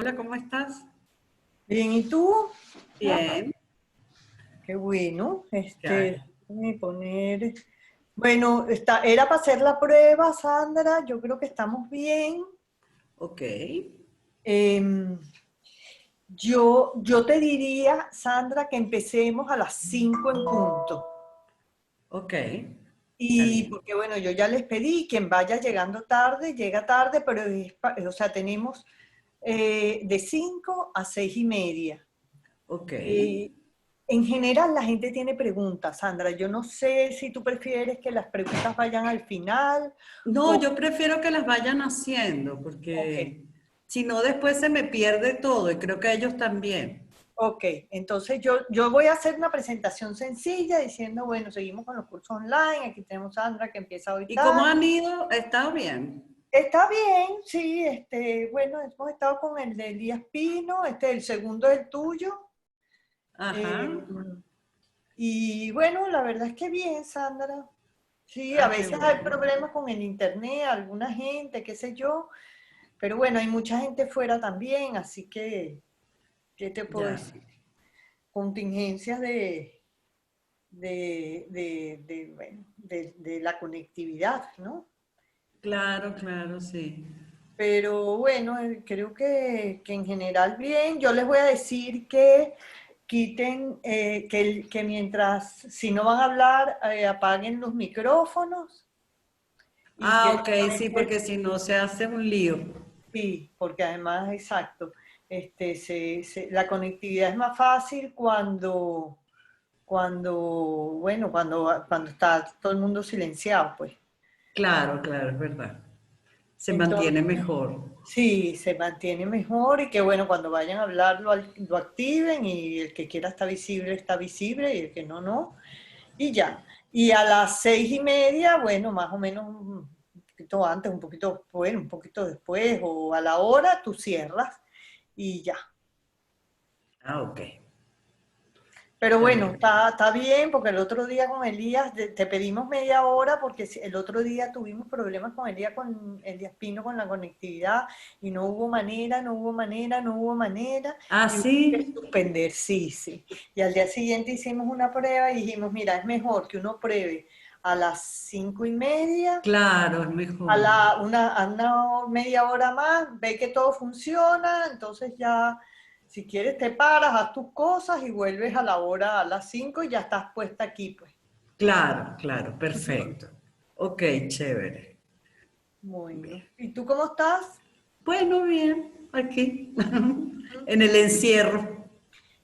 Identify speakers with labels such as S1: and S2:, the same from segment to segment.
S1: Hola, ¿cómo estás?
S2: Bien, ¿y tú?
S1: Bien.
S2: Qué bueno.
S1: ¿Qué hay?
S2: Déjame poner. Bueno, era para hacer la prueba, Sandra. Yo creo que estamos bien.
S1: Ok,
S2: Em, yo te diría, Sandra, que empecemos a las 5 en punto.
S1: ok, está
S2: Y
S1: bien.
S2: porque bueno, yo ya les pedí, quien vaya llegando tarde, llega tarde, pero o sea, tenemos de 5 a 6:30.
S1: Ok.
S2: Eh, en general la gente tiene preguntas, Sandra. Yo no sé si tú prefieres que las preguntas vayan al final
S1: No,
S2: o...
S1: yo prefiero que las vayan haciendo
S2: Ok,
S1: porque si no después se me pierde todo y creo que ellos también.
S2: ok. Entonces yo voy a hacer una presentación sencilla diciendo, bueno, seguimos con los cursos online. Aquí tenemos a Sandra que empieza hoy
S1: ¿Y cómo
S2: tal.
S1: han ido? ¿Ha estado bien?
S2: Está bien, sí. Bueno, hemos estado con el de Elías Pino. El segundo es el tuyo.
S1: Ajá.
S2: Eh, y bueno, la verdad es que bien, Sandra. Sí, a
S1: Ah, qué
S2: veces hay
S1: bueno.
S2: problemas con el internet, alguna gente, qué sé yo, pero bueno, hay mucha gente fuera también, así que, ¿qué te puedo
S1: Ya.
S2: decir? Contingencias bueno, de la conectividad, ¿no?
S1: Claro, claro, sí.
S2: Pero bueno, creo que en general bien. Yo les voy a decir que quiten, que mientras, si no van a hablar, apaguen los micrófonos y
S1: Ah,
S2: que
S1: ok, sí, porque si no se hace un lío.
S2: sí, porque además, exacto, la conectividad es más fácil cuando está todo el mundo silenciado, pues.
S1: Claro, claro, es verdad. Se
S2: Entonces,
S1: mantiene mejor.
S2: sí, se mantiene mejor y que bueno, cuando vayan a hablar lo activen y el que quiera está visible y el que no, no, y ya. Y a las 6:30, bueno, más o menos un poquito antes, un poquito, bueno, un poquito después o a la hora, tú cierras y ya.
S1: Ah, ok.
S2: Pero
S1: Está
S2: bueno,
S1: bien.
S2: está bien porque el otro día con Elías te pedimos media hora porque el otro día tuvimos problemas con Elías Pino con la conectividad y no hubo manera, no hubo manera, no hubo manera
S1: Ah,
S2: y hubo que
S1: sí.
S2: suspender, sí, sí. Y al día siguiente hicimos una prueba y dijimos, mira, es mejor que uno pruebe a las 5:30,
S1: Claro, es mejor.
S2: a una media hora más, ve que todo funciona, entonces ya, si quieres te paras, haz tus cosas y vuelves a la hora a las 5 y ya estás puesta aquí, pues.
S1: Claro, claro, perfecto. Ok, chévere.
S2: Bueno,
S1: Bien.
S2: ¿y tú cómo estás?
S1: Bueno, bien, aquí, en el encierro.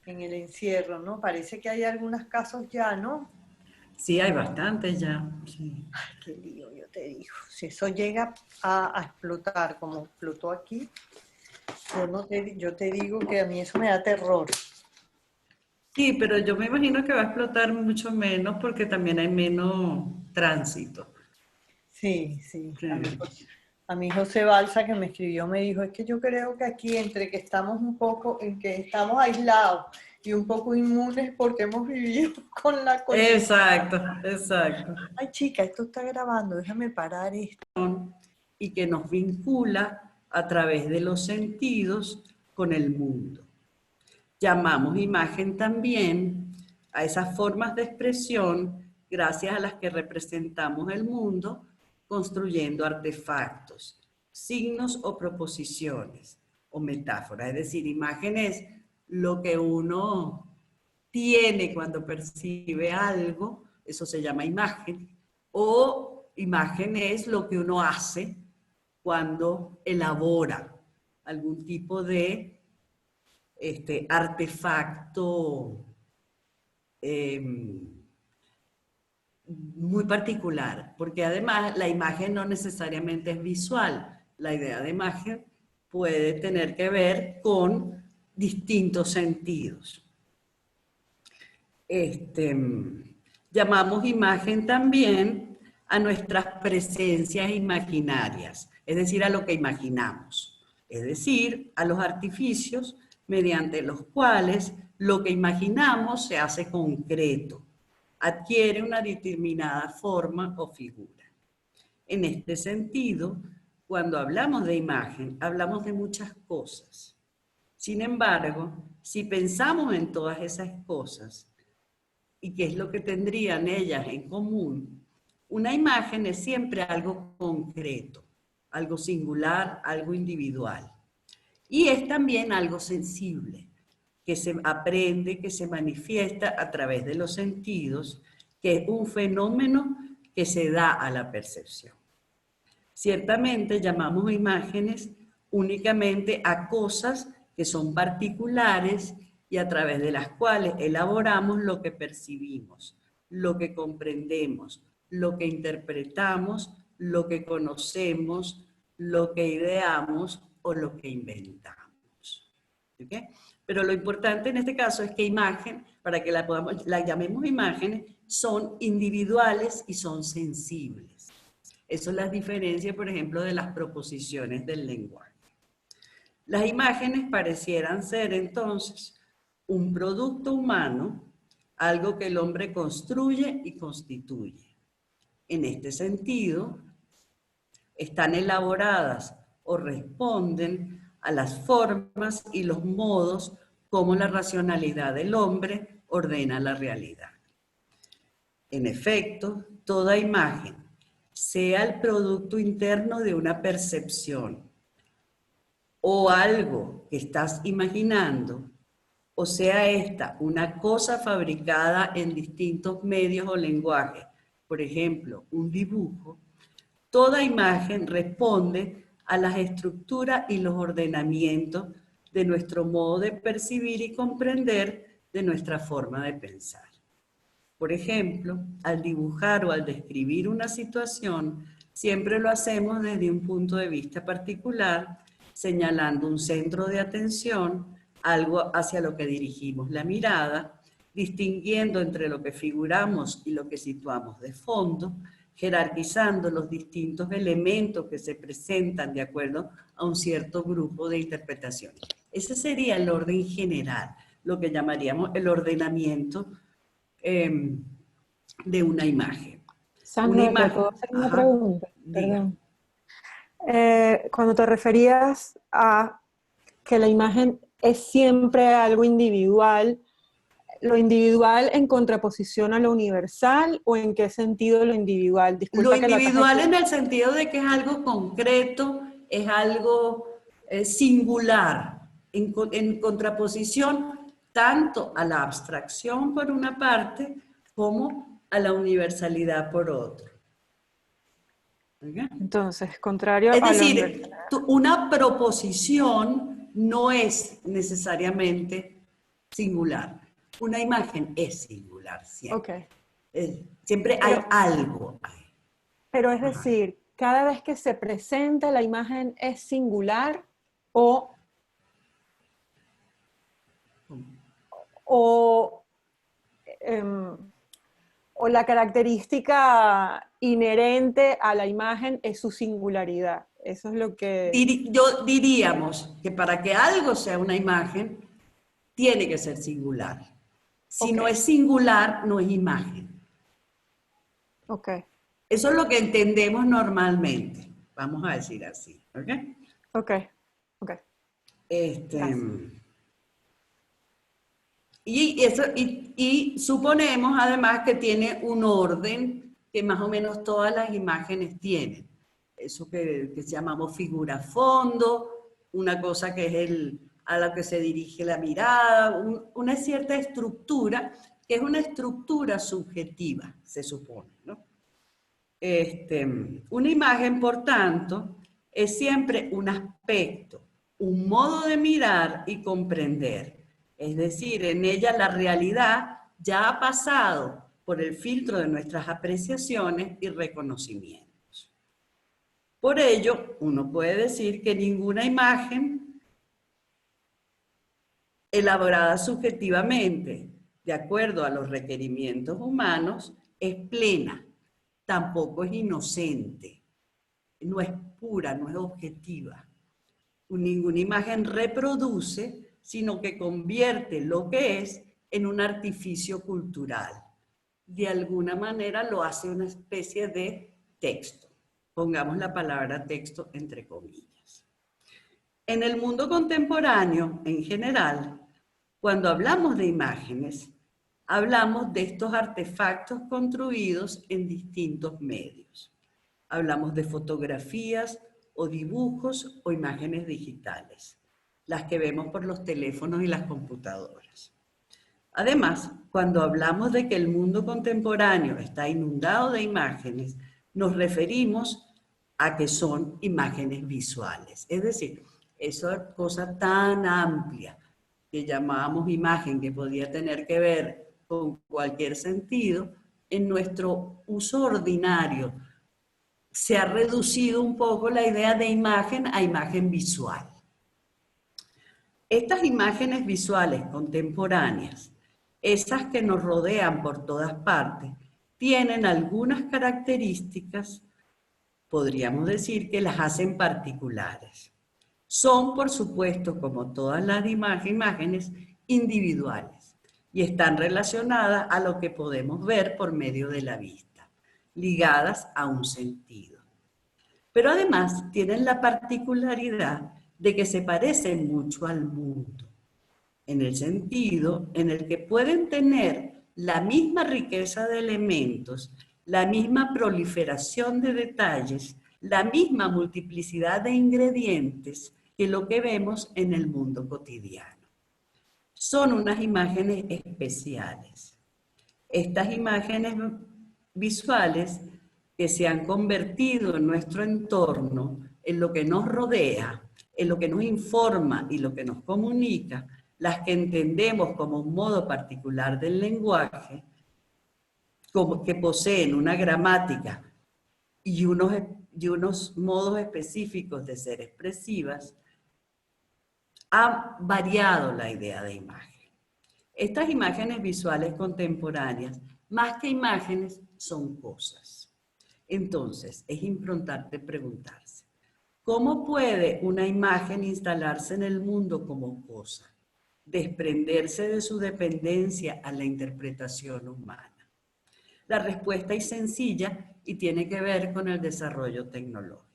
S2: En el encierro, ¿no? Parece que hay algunos casos ya, ¿no?
S1: Sí, hay bastantes ya. Sí.
S2: Ay, qué lío, yo te digo. Si eso llega a explotar como explotó aquí, yo te digo que a mí eso me da terror.
S1: Sí, pero yo me imagino que va a explotar mucho menos porque también hay menos tránsito.
S2: Sí, sí.
S1: Sí.
S2: A mí José Balsa que me escribió me dijo, es que yo creo que aquí entre que estamos un poco, en que estamos aislados y un poco inmunes porque hemos vivido con la cosita.
S1: Exacto, exacto.
S2: Ay, chica, esto está grabando, déjame parar esto.
S1: Y que nos vincula a través de los sentidos con el mundo. Llamamos imagen también a esas formas de expresión gracias a las que representamos el mundo construyendo artefactos, signos o proposiciones o metáforas. Es decir, imagen es lo que uno tiene cuando percibe algo, eso se llama imagen, o imagen es lo que uno hace cuando elabora algún tipo de artefacto eh, muy particular, porque además la imagen no necesariamente es visual, la idea de imagen puede tener que ver con distintos sentidos. Este, llamamos imagen también a nuestras presencias imaginarias, es decir, a lo que imaginamos, es decir, a los artificios mediante los cuales lo que imaginamos se hace concreto, adquiere una determinada forma o figura. En este sentido, cuando hablamos de imagen, hablamos de muchas cosas. Sin embargo, si pensamos en todas esas cosas, y qué es lo que tendrían ellas en común, una imagen es siempre algo concreto, algo singular, algo individual. Y es también algo sensible, que se aprende, que se manifiesta a través de los sentidos, que es un fenómeno que se da a la percepción. Ciertamente llamamos imágenes únicamente a cosas que son particulares y a través de las cuales elaboramos lo que percibimos, lo que comprendemos, lo que interpretamos, lo que conocemos, lo que ideamos o lo que inventamos. ¿Okay? Pero lo importante en este caso es que imagen, para que la llamemos imágenes, son individuales y son sensibles. Eso las diferencia, por ejemplo, de las proposiciones del lenguaje. Las imágenes parecieran ser entonces un producto humano, algo que el hombre construye y constituye. En este sentido, están elaboradas o responden a las formas y los modos como la racionalidad del hombre ordena la realidad. En efecto, toda imagen, sea el producto interno de una percepción o algo que estás imaginando, o sea esta una cosa fabricada en distintos medios o lenguajes, por ejemplo, un dibujo, toda imagen responde a las estructuras y los ordenamientos de nuestro modo de percibir y comprender de nuestra forma de pensar. Por ejemplo, al dibujar o al describir una situación, siempre lo hacemos desde un punto de vista particular, señalando un centro de atención, algo hacia lo que dirigimos la mirada, distinguiendo entre lo que figuramos y lo que situamos de fondo, jerarquizando los distintos elementos que se presentan de acuerdo a un cierto grupo de interpretaciones. Ese sería el orden general, lo que llamaríamos el ordenamiento de una imagen.
S3: Sandra,
S1: una imagen,
S3: ¿te puedo hacer una
S1: ajá,
S3: pregunta?
S1: diga.
S3: Perdón. Cuando te referías a que la imagen es siempre algo individual, ¿lo individual en contraposición a lo universal o en qué sentido lo individual? Disculpa
S1: Lo
S3: que la
S1: individual
S3: taje.
S1: en el sentido de que es algo concreto, es algo singular, en contraposición tanto a la abstracción por una parte como a la universalidad por otra. ¿Okay?
S3: Entonces, contrario
S1: Es
S3: a lo
S1: decir,
S3: universal.
S1: una proposición no es necesariamente singular. Una imagen es singular siempre.
S3: Ok.
S1: Siempre hay algo ahí.
S3: Pero es decir, cada vez que se presenta la imagen es singular o la característica inherente a la imagen es su singularidad. Eso es lo que...
S1: Yo diríamos que para que algo sea una imagen, tiene que ser singular. Si no es singular, no es imagen.
S3: Ok.
S1: Eso es lo que entendemos normalmente. Vamos a decir así. ¿Ok?
S3: Ok. Ok.
S1: Y suponemos además que tiene un orden que más o menos todas las imágenes tienen. Eso que llamamos figura fondo, una cosa que es a la que se dirige la mirada, una cierta estructura, que es una estructura subjetiva, se supone, ¿no? Una imagen, por tanto, es siempre un aspecto, un modo de mirar y comprender. Es decir, en ella la realidad ya ha pasado por el filtro de nuestras apreciaciones y reconocimientos. Por ello, uno puede decir que ninguna imagen elaborada subjetivamente, de acuerdo a los requerimientos humanos, es plena, tampoco es inocente, no es pura, no es objetiva. Ninguna imagen reproduce, sino que convierte lo que es en un artificio cultural. De alguna manera lo hace una especie de texto. Pongamos la palabra texto entre comillas. En el mundo contemporáneo, en general, cuando hablamos de imágenes, hablamos de estos artefactos construidos en distintos medios. Hablamos de fotografías o dibujos o imágenes digitales, las que vemos por los teléfonos y las computadoras. Además, cuando hablamos de que el mundo contemporáneo está inundado de imágenes, nos referimos a que son imágenes visuales. Es decir, esa cosa tan amplia que llamábamos imagen, que podía tener que ver con cualquier sentido, en nuestro uso ordinario se ha reducido un poco la idea de imagen a imagen visual. Estas imágenes visuales contemporáneas, esas que nos rodean por todas partes, tienen algunas características, podríamos decir, que las hacen particulares. Son, por supuesto, como todas las imágenes, individuales y están relacionadas a lo que podemos ver por medio de la vista, ligadas a un sentido. Pero además tienen la particularidad de que se parecen mucho al mundo, en el sentido en el que pueden tener la misma riqueza de elementos, la misma proliferación de detalles, la misma multiplicidad de ingredientes que lo que vemos en el mundo cotidiano. Son unas imágenes especiales. Estas imágenes visuales que se han convertido en nuestro entorno, en lo que nos rodea, en lo que nos informa y lo que nos comunica, las que entendemos como un modo particular del lenguaje, como que poseen una gramática y unos modos específicos de ser expresivas, ha variado la idea de imagen. Estas imágenes visuales contemporáneas, más que imágenes, son cosas. Entonces, es importante preguntarse, ¿cómo puede una imagen instalarse en el mundo como cosa? Desprenderse de su dependencia a la interpretación humana. La respuesta es sencilla y tiene que ver con el desarrollo tecnológico.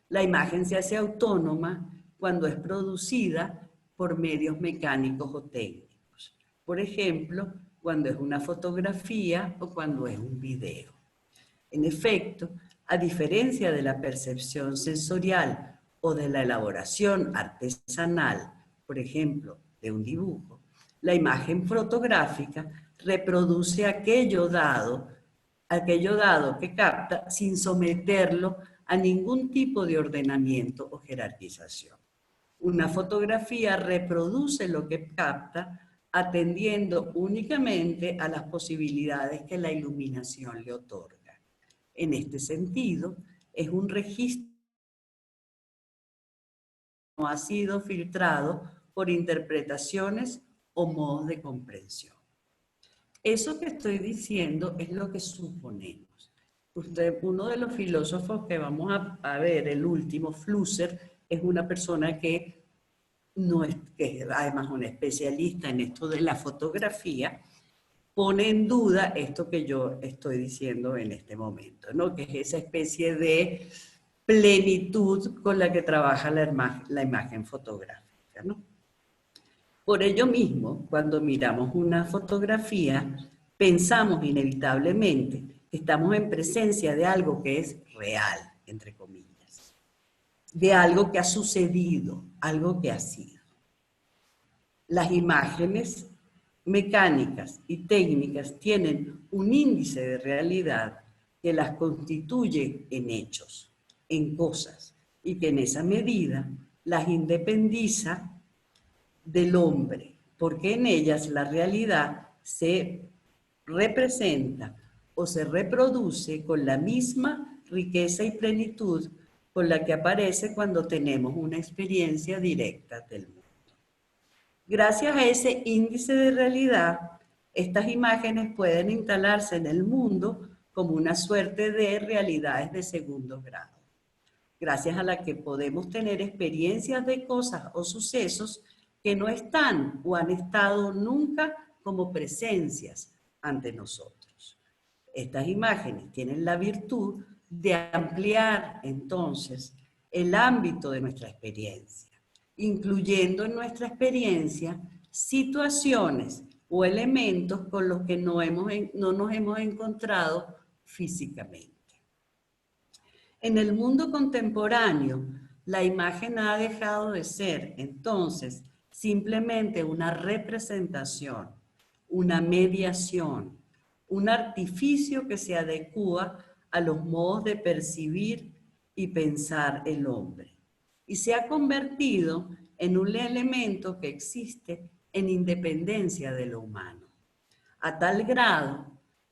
S1: La imagen se hace autónoma cuando es producida por medios mecánicos o técnicos. Por ejemplo, cuando es una fotografía o cuando es un video. En efecto, a diferencia de la percepción sensorial o de la elaboración artesanal, por ejemplo, de un dibujo, la imagen fotográfica reproduce aquello dado que capta sin someterlo a ningún tipo de ordenamiento o jerarquización. Una fotografía reproduce lo que capta atendiendo únicamente a las posibilidades que la iluminación le otorga. En este sentido, es un registro que no ha sido filtrado por interpretaciones o modos de comprensión. Eso que estoy diciendo es lo que suponemos. Uno de los filósofos que vamos a ver, el último, Flusser, es una persona que es además un especialista en esto de la fotografía, pone en duda esto que yo estoy diciendo en este momento, ¿no? Que es esa especie de plenitud con la que trabaja la imagen fotográfica, ¿no? Por ello mismo, cuando miramos una fotografía, pensamos inevitablemente que estamos en presencia de algo que es real, entre comillas, de algo que ha sucedido, algo que ha sido. Las imágenes mecánicas y técnicas tienen un índice de realidad que las constituye en hechos, en cosas, y que en esa medida las independiza del hombre, porque en ellas la realidad se representa o se reproduce con la misma riqueza y plenitud con la que aparece cuando tenemos una experiencia directa del mundo. Gracias a ese índice de realidad, estas imágenes pueden instalarse en el mundo como una suerte de realidades de segundo grado, gracias a la que podemos tener experiencias de cosas o sucesos que no están o han estado nunca como presencias ante nosotros. Estas imágenes tienen la virtud de ampliar entonces el ámbito de nuestra experiencia, incluyendo en nuestra experiencia situaciones o elementos con los que no nos hemos encontrado físicamente. En el mundo contemporáneo, la imagen ha dejado de ser, entonces, simplemente una representación, una mediación, un artificio que se adecúa a los modos de percibir y pensar el hombre, y se ha convertido en un elemento que existe en independencia de lo humano, a tal grado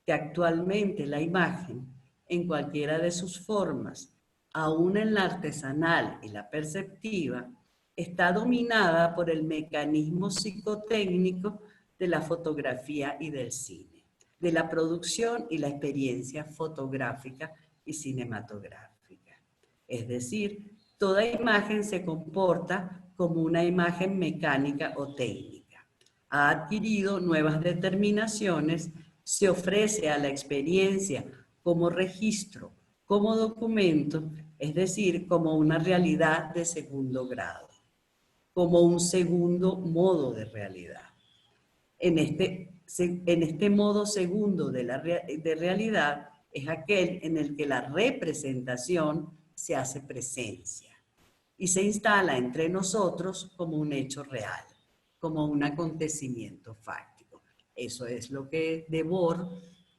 S1: que actualmente la imagen, en cualquiera de sus formas, aún en la artesanal y la perceptiva, está dominada por el mecanismo psicotécnico de la fotografía y del cine, de la producción y la experiencia fotográfica y cinematográfica. Es decir, toda imagen se comporta como una imagen mecánica o técnica. Ha adquirido nuevas determinaciones, se ofrece a la experiencia como registro, como documento, es decir, como una realidad de segundo grado, como un segundo modo de realidad. En este modo segundo de realidad es aquel en el que la representación se hace presencia y se instala entre nosotros como un hecho real, como un acontecimiento fáctico. Eso es lo que Debord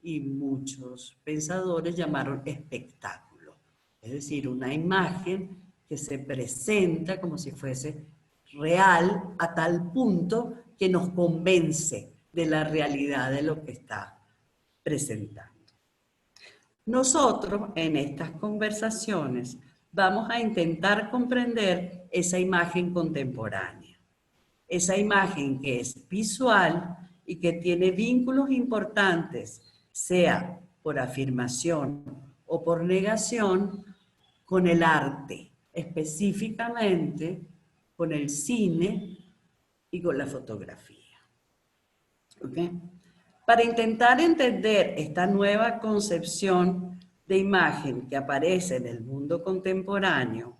S1: y muchos pensadores llamaron espectáculo, es decir, una imagen que se presenta como si fuese real a tal punto que nos convence de la realidad de lo que está presentando. Nosotros en estas conversaciones vamos a intentar comprender esa imagen contemporánea, esa imagen que es visual y que tiene vínculos importantes, sea por afirmación o por negación, con el arte, específicamente con el cine y con la fotografía. ¿Ok? Para intentar entender esta nueva concepción de imagen que aparece en el mundo contemporáneo,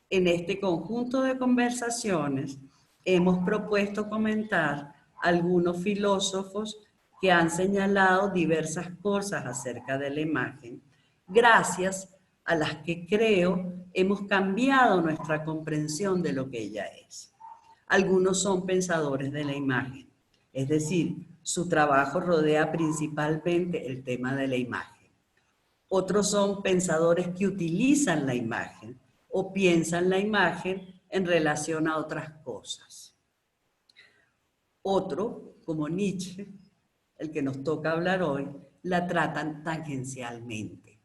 S1: en este conjunto de conversaciones hemos propuesto comentar algunos filósofos que han señalado diversas cosas acerca de la imagen, gracias a las que creo hemos cambiado nuestra comprensión de lo que ella es. Algunos son pensadores de la imagen, es decir, su trabajo rodea principalmente el tema de la imagen. Otros son pensadores que utilizan la imagen o piensan la imagen en relación a otras cosas. Otro, como Nietzsche, el que nos toca hablar hoy, la tratan tangencialmente.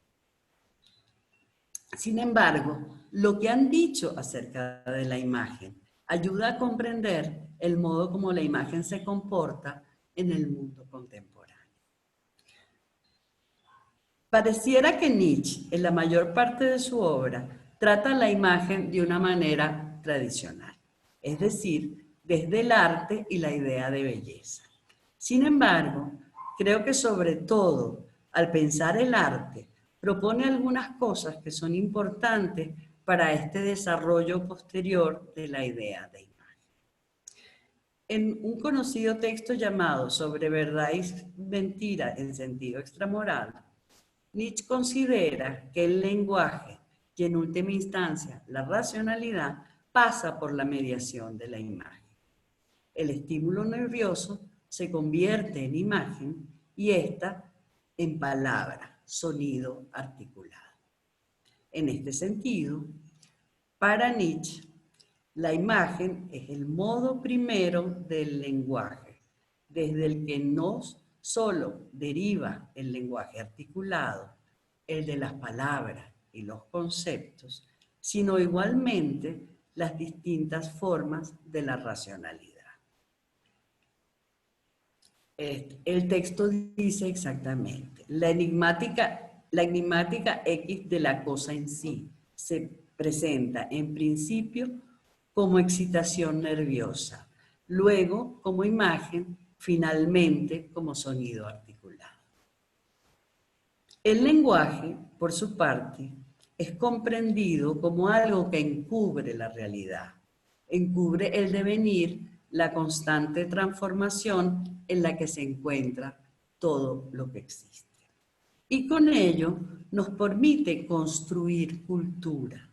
S1: Sin embargo, lo que han dicho acerca de la imagen ayuda a comprender el modo como la imagen se comporta en el mundo contemporáneo. Pareciera que Nietzsche, en la mayor parte de su obra, trata la imagen de una manera tradicional, es decir, desde el arte y la idea de belleza. Sin embargo, creo que sobre todo, al pensar el arte, propone algunas cosas que son importantes para este desarrollo posterior de la idea de imagen. En un conocido texto llamado Sobre verdad y mentira en sentido extramoral, Nietzsche considera que el lenguaje y en última instancia la racionalidad pasa por la mediación de la imagen. El estímulo nervioso se convierte en imagen y esta en palabra, sonido articulado. En este sentido, para Nietzsche, la imagen es el modo primero del lenguaje, desde el que no solo deriva el lenguaje articulado, el de las palabras y los conceptos, sino igualmente las distintas formas de la racionalidad. El texto dice exactamente, la enigmática X de la cosa en sí se presenta en principio como excitación nerviosa, luego como imagen, finalmente como sonido articulado. El lenguaje, por su parte, es comprendido como algo que encubre la realidad, encubre el devenir, la constante transformación en la que se encuentra todo lo que existe. Y con ello nos permite construir cultura,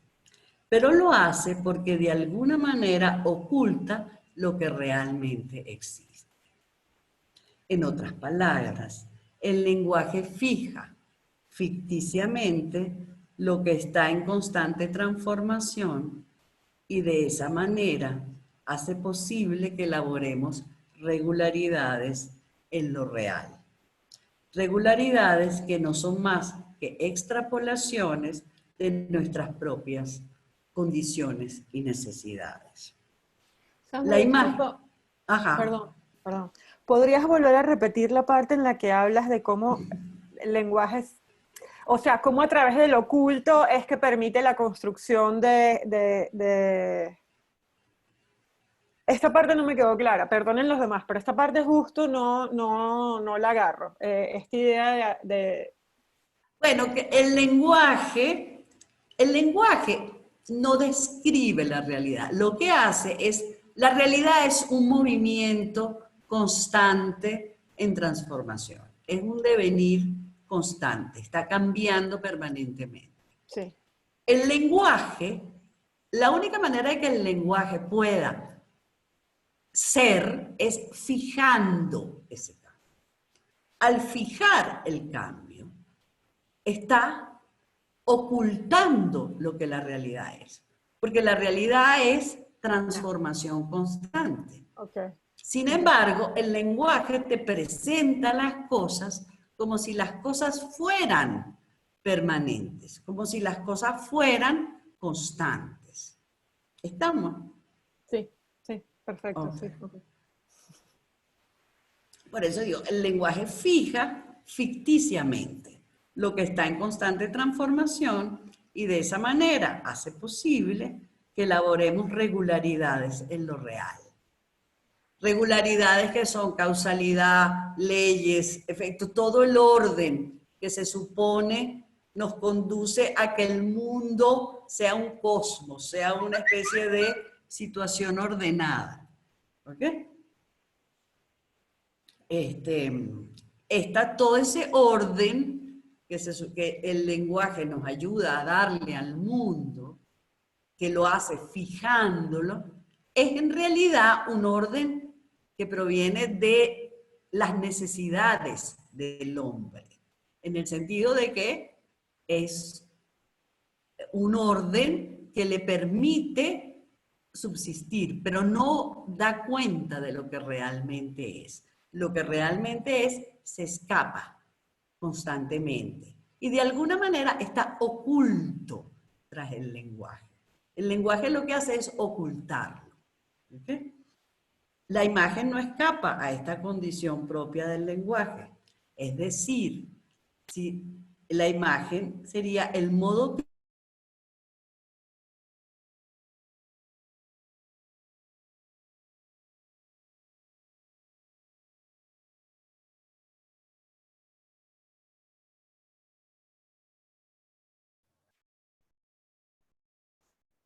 S1: pero lo hace porque de alguna manera oculta lo que realmente existe. En otras palabras, el lenguaje fija ficticiamente lo que está en constante transformación y de esa manera hace posible que elaboremos regularidades en lo real. Regularidades que no son más que extrapolaciones de nuestras propias condiciones y necesidades.
S3: Sandra,
S1: La imagen.
S3: disculpa,
S1: Ajá.
S3: perdón, perdón. ¿Podrías volver a repetir la parte en la que hablas de cómo el lenguaje o sea, cómo a través del oculto es que permite la construcción de... Esta parte no me quedó clara, perdonen los demás, pero esta parte justo no la agarro. Esta idea
S1: Bueno, que el lenguaje no describe la realidad. Lo que hace es, la realidad es un movimiento constante en transformación. Es un devenir constante, está cambiando permanentemente.
S3: Sí.
S1: El lenguaje, la única manera de que el lenguaje pueda ser es fijando ese cambio. Al fijar el cambio, está ocultando lo que la realidad es, porque la realidad es transformación constante.
S3: Okay.
S1: Sin embargo, el lenguaje te presenta las cosas como si las cosas fueran permanentes, como si las cosas fueran constantes. ¿Estamos?
S3: Sí, sí, perfecto.
S1: Okay.
S3: Sí, okay.
S1: Por eso digo, el lenguaje fija ficticiamente lo que está en constante transformación y de esa manera hace posible que elaboremos regularidades en lo real. Regularidades que son causalidad, leyes, efectos, todo el orden que se supone nos conduce a que el mundo sea un cosmos, sea una especie de situación ordenada. ¿Ok? Está todo ese orden que el lenguaje nos ayuda a darle al mundo, que lo hace fijándolo, es en realidad un orden que proviene de las necesidades del hombre, en el sentido de que es un orden que le permite subsistir, pero no da cuenta de lo que realmente es. Lo que realmente es se escapa constantemente y de alguna manera está oculto tras el lenguaje. El lenguaje lo que hace es ocultarlo. ¿Okay? La imagen no escapa a esta condición propia del lenguaje. Es decir, si la imagen sería el modo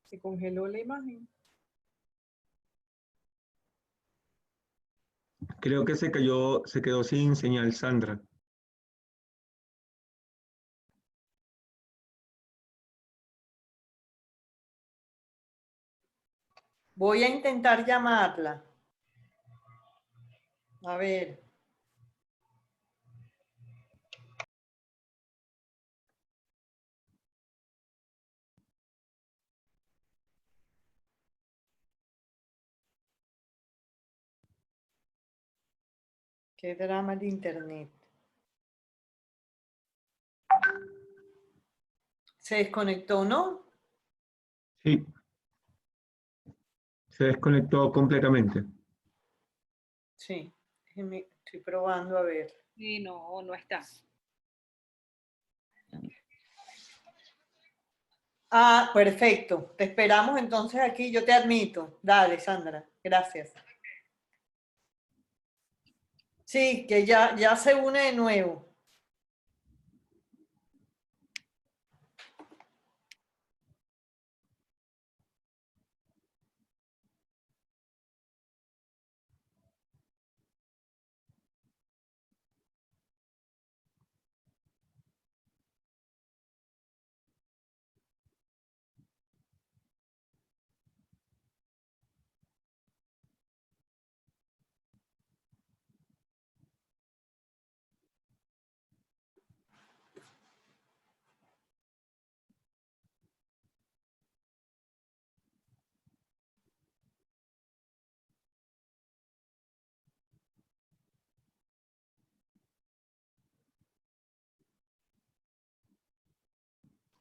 S3: Se congeló la imagen.
S4: Creo que se quedó sin señal, Sandra.
S2: Voy a intentar llamarla. A ver. Qué drama de internet. ¿Se desconectó, no?
S4: Sí, se desconectó completamente.
S2: Sí. Estoy probando a ver.
S5: Y no está.
S2: Ah, perfecto. Te esperamos entonces aquí. Yo te admito. Dale, Sandra. Gracias. Sí, que ya se une de nuevo.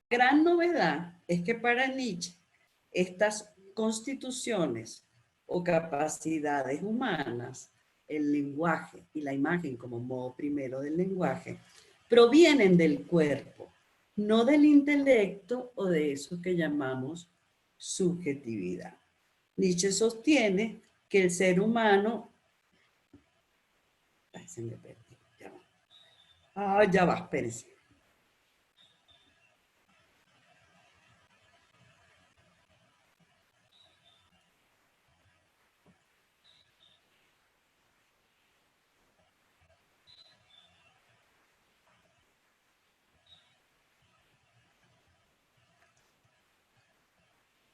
S1: gran novedad es que para Nietzsche estas constituciones o capacidades humanas, el lenguaje y la imagen como modo primero del lenguaje, provienen del cuerpo, no del intelecto o de eso que llamamos subjetividad. Nietzsche sostiene que el ser humano... Ay, se me perdió, ya va. Ah, ya va, espérense.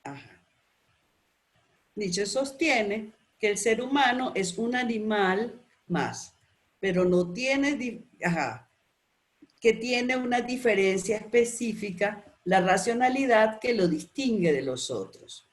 S1: Ajá. Nietzsche sostiene que el ser humano es un animal más, pero no tiene, que tiene una diferencia específica, la racionalidad que lo distingue de los otros.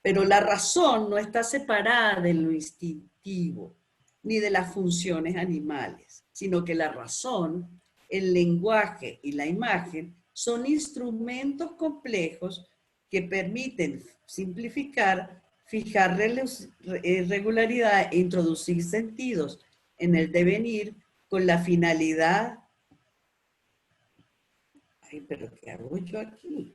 S1: Pero la razón no está separada de lo instintivo, ni de las funciones animales, sino que la razón, el lenguaje y la imagen son instrumentos complejos que permiten simplificar, fijar regularidad e introducir sentidos en el devenir con la finalidad... Ay, pero ¿qué hago yo aquí?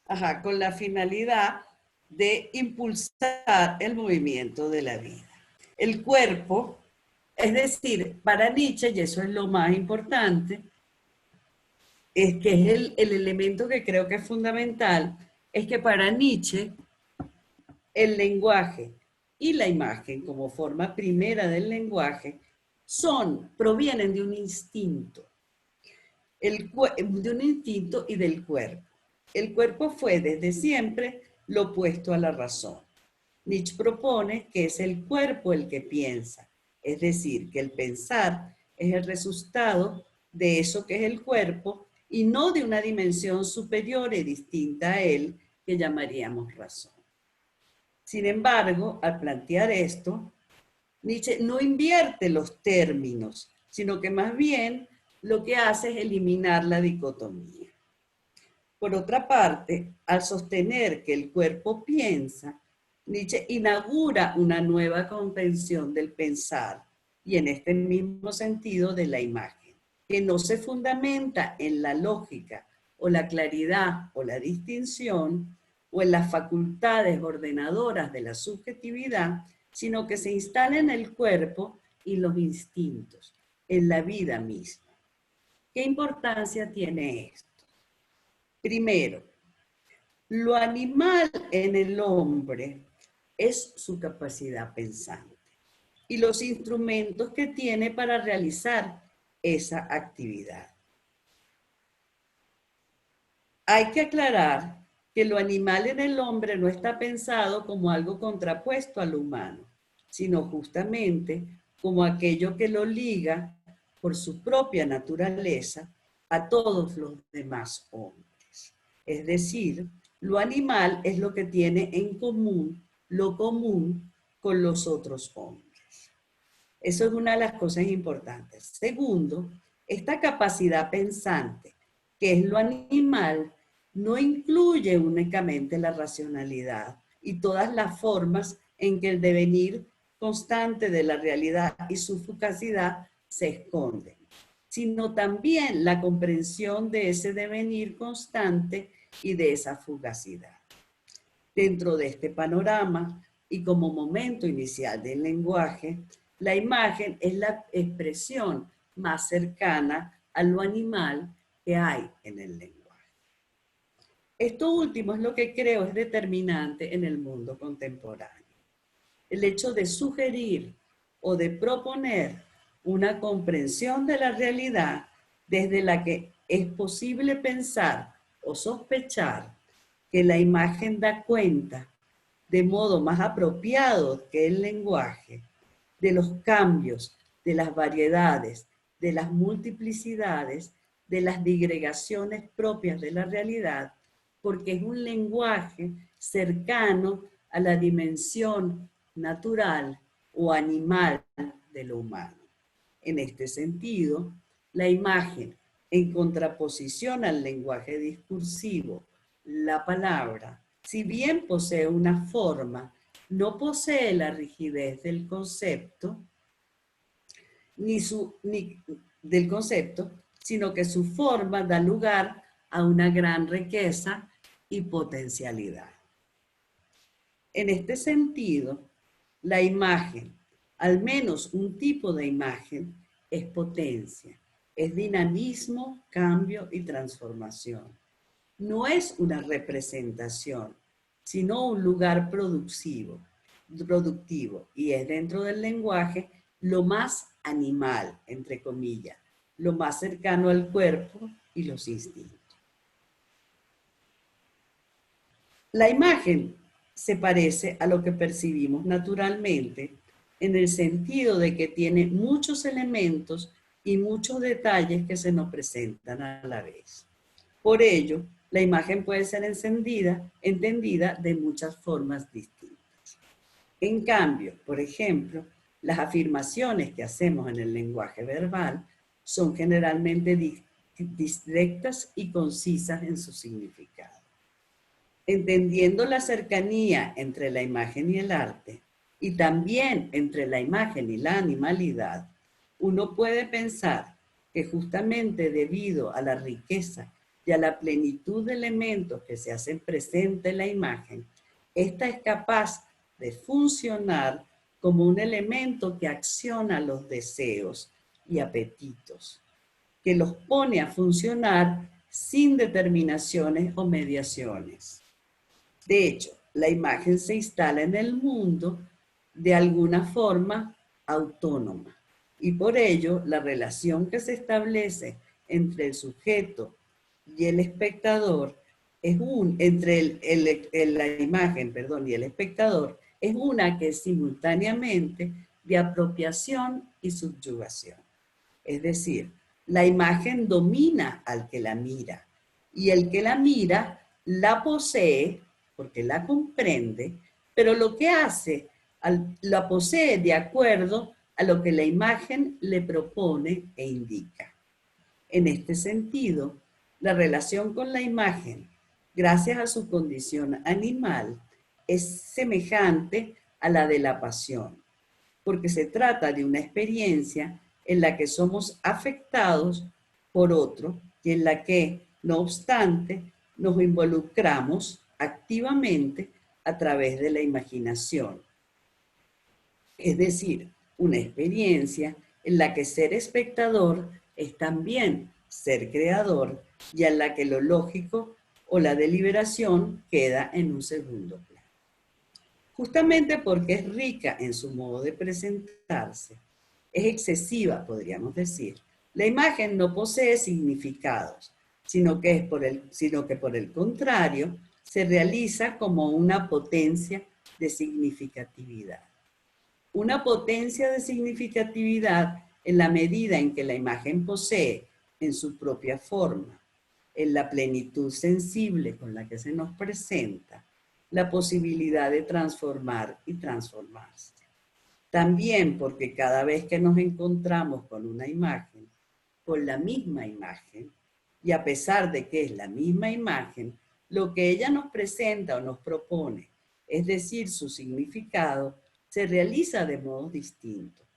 S1: Ajá, con la finalidad de impulsar el movimiento de la vida. El cuerpo, es decir, para Nietzsche, y eso es lo más importante, es que es el elemento que creo que es fundamental, es que para Nietzsche el lenguaje y la imagen como forma primera del lenguaje provienen de un instinto, de un instinto y del cuerpo. El cuerpo fue desde siempre lo opuesto a la razón. Nietzsche propone que es el cuerpo el que piensa, es decir, que el pensar es el resultado de eso que es el cuerpo y no de una dimensión superior y distinta a él que llamaríamos razón. Sin embargo, al plantear esto, Nietzsche no invierte los términos, sino que más bien lo que hace es eliminar la dicotomía. Por otra parte, al sostener que el cuerpo piensa, Nietzsche inaugura una nueva comprensión del pensar y en este mismo sentido de la imagen, que no se fundamenta en la lógica o la claridad o la distinción o en las facultades ordenadoras de la subjetividad, sino que se instala en el cuerpo y los instintos, en la vida misma. ¿Qué importancia tiene esto? Primero, lo animal en el hombre es su capacidad pensante y los instrumentos que tiene para realizar esa actividad. Hay que aclarar que lo animal en el hombre no está pensado como algo contrapuesto a lo humano, sino justamente como aquello que lo liga por su propia naturaleza a todos los demás hombres. Es decir, lo animal es lo que tiene en común, lo común con los otros hombres. Eso es una de las cosas importantes. Segundo, esta capacidad pensante, que es lo animal, no incluye únicamente la racionalidad y todas las formas en que el devenir constante de la realidad y su fugacidad se esconden, sino también la comprensión de ese devenir constante y de esa fugacidad. Dentro de este panorama y como momento inicial del lenguaje, la imagen es la expresión más cercana a lo animal que hay en el lenguaje. Esto último es lo que creo es determinante en el mundo contemporáneo. El hecho de sugerir o de proponer una comprensión de la realidad desde la que es posible pensar o sospechar que la imagen da cuenta de modo más apropiado que el lenguaje de los cambios, de las variedades, de las multiplicidades, de las digregaciones propias de la realidad, porque es un lenguaje cercano a la dimensión natural o animal de lo humano. En este sentido, la imagen, en contraposición al lenguaje discursivo, la palabra, si bien posee una forma, no posee la rigidez del concepto, del concepto, sino que su forma da lugar a una gran riqueza y potencialidad. En este sentido, la imagen, al menos un tipo de imagen, es potencia, es dinamismo, cambio y transformación. No es una representación, sino un lugar productivo, y es dentro del lenguaje lo más animal, entre comillas, lo más cercano al cuerpo y los instintos. La imagen se parece a lo que percibimos naturalmente en el sentido de que tiene muchos elementos y muchos detalles que se nos presentan a la vez. Por ello, la imagen puede ser entendida de muchas formas distintas. En cambio, por ejemplo, las afirmaciones que hacemos en el lenguaje verbal son generalmente directas y concisas en su significado. Entendiendo la cercanía entre la imagen y el arte, y también entre la imagen y la animalidad, uno puede pensar que justamente debido a la riqueza y a la plenitud de elementos que se hacen presente en la imagen, esta es capaz de funcionar como un elemento que acciona los deseos y apetitos, que los pone a funcionar sin determinaciones o mediaciones. De hecho, la imagen se instala en el mundo de alguna forma autónoma y por ello la relación que se establece entre el sujeto y el espectador la imagen, y el espectador es una que es simultáneamente de apropiación y subyugación. Es decir, la imagen domina al que la mira y el que la mira la posee porque la comprende, pero lo que hace la posee de acuerdo a lo que la imagen le propone e indica. En este sentido, la relación con la imagen, gracias a su condición animal, es semejante a la de la pasión, porque se trata de una experiencia en la que somos afectados por otro y en la que, no obstante, nos involucramos activamente a través de la imaginación. Es decir, una experiencia en la que ser espectador es también ser creador y en la que lo lógico o la deliberación queda en un segundo plano. Justamente porque es rica en su modo de presentarse, es excesiva, podríamos decir. La imagen no posee significados, sino que por el contrario, se realiza como una potencia de significatividad. Una potencia de significatividad en la medida en que la imagen posee en su propia forma, en la plenitud sensible con la que se nos presenta, la posibilidad de transformar y transformarse. También porque cada vez que nos encontramos con una imagen, con la misma imagen, y a pesar de que es la misma imagen, lo que ella nos presenta o nos propone, es decir, su significado, se realiza de modos distintos,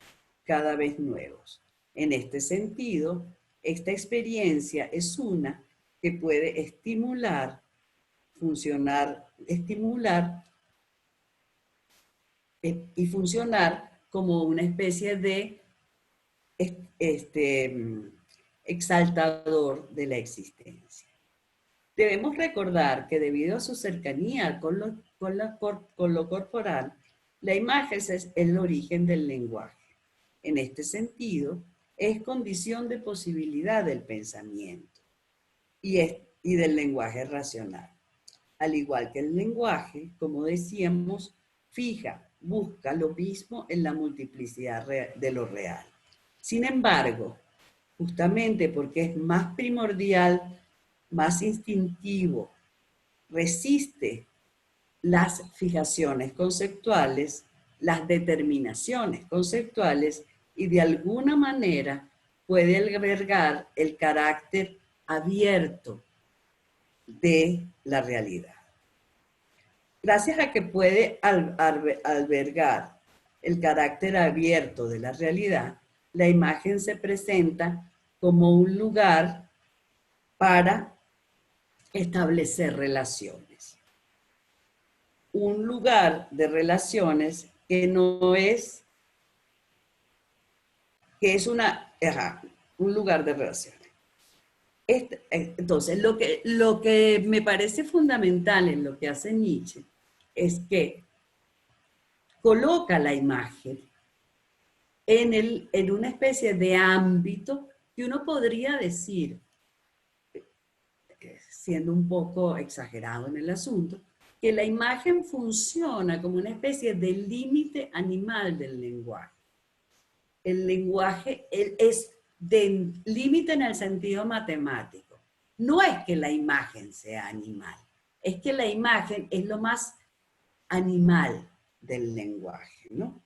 S1: cada vez nuevos. En este sentido, esta experiencia es una que puede estimular y funcionar como una especie de exaltador de la existencia. Debemos recordar que debido a su cercanía con lo corporal, la imagen es el origen del lenguaje. en este sentido, es condición de posibilidad del pensamiento y del lenguaje racional. Al igual que el lenguaje, como decíamos, busca lo mismo en la multiplicidad de lo real. Sin embargo, justamente porque es más primordial, más instintivo, resiste las fijaciones conceptuales, las determinaciones conceptuales y de alguna manera puede albergar el carácter abierto de la realidad. Gracias a que puede albergar el carácter abierto de la realidad, la imagen se presenta como un lugar para establecer relaciones. Un lugar de relaciones que un lugar de relaciones. Entonces, lo que me parece fundamental en lo que hace Nietzsche es que coloca la imagen en una especie de ámbito que uno podría decir, siendo un poco exagerado en el asunto, que la imagen funciona como una especie de límite animal del lenguaje. El lenguaje es de límite en el sentido matemático. No es que la imagen sea animal, es que la imagen es lo más animal del lenguaje, ¿no?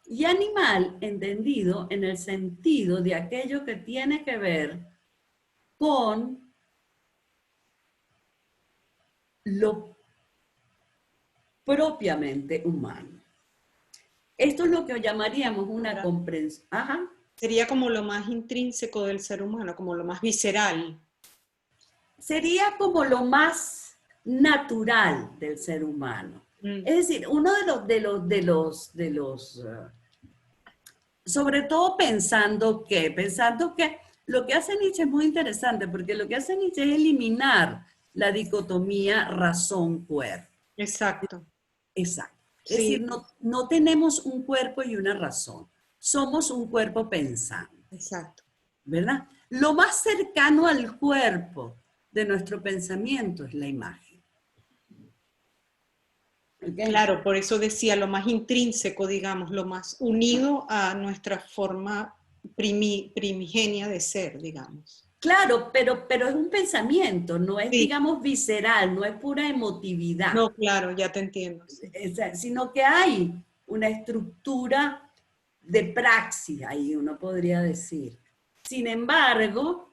S1: Y animal entendido en el sentido de aquello que tiene que ver con lo propiamente humano. Esto es lo que llamaríamos una comprensión. Ajá.
S5: Sería como lo más intrínseco del ser humano, como lo más visceral.
S1: Sería como lo más natural del ser humano. Es decir, uno de los sobre todo pensando que lo que hace Nietzsche es muy interesante, porque lo que hace Nietzsche es eliminar la dicotomía razón-cuerpo.
S5: Exacto.
S1: Exacto.
S5: Sí.
S1: Es decir, no tenemos un cuerpo y una razón. Somos un cuerpo pensante.
S5: Exacto.
S1: ¿Verdad? Lo más cercano al cuerpo de nuestro pensamiento es la imagen. ¿Okay?
S5: Claro, por eso decía lo más intrínseco, digamos, lo más unido a nuestra forma primigenia de ser, digamos.
S1: Claro, pero es un pensamiento, no es,
S5: Sí.
S1: digamos, visceral, no es pura emotividad.
S5: No, claro, ya te entiendo. Sí.
S1: Sino que hay una estructura de praxis, ahí uno podría decir. Sin embargo,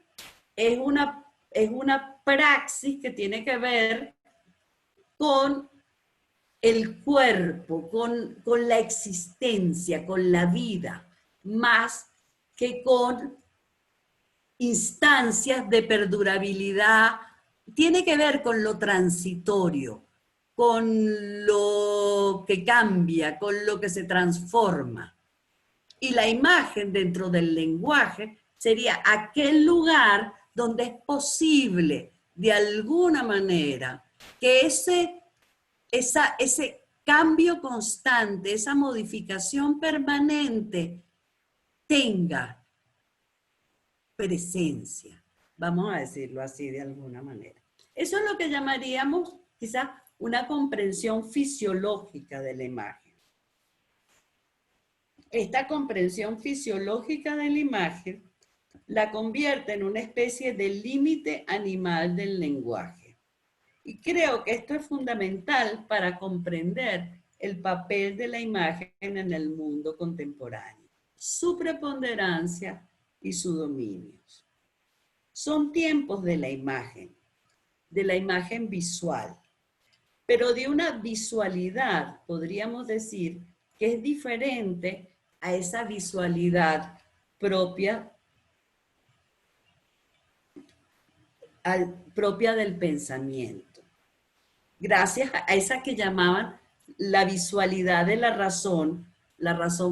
S1: es una praxis que tiene que ver con el cuerpo, con la existencia, con la vida, más que con instancias de perdurabilidad. Tiene que ver con lo transitorio, con lo que cambia, con lo que se transforma. Y la imagen dentro del lenguaje sería aquel lugar donde es posible, de alguna manera, que ese cambio constante, esa modificación permanente, tenga presencia, vamos a decirlo así de alguna manera. Eso es lo que llamaríamos quizás una comprensión fisiológica de la imagen. Esta comprensión fisiológica de la imagen la convierte en una especie de límite animal del lenguaje. Y creo que esto es fundamental para comprender el papel de la imagen en el mundo contemporáneo, su preponderancia y su dominio. Son tiempos de la imagen visual, pero de una visualidad, podríamos decir, que es diferente a esa visualidad propia del pensamiento. Gracias a esa que llamaban la visualidad de la razón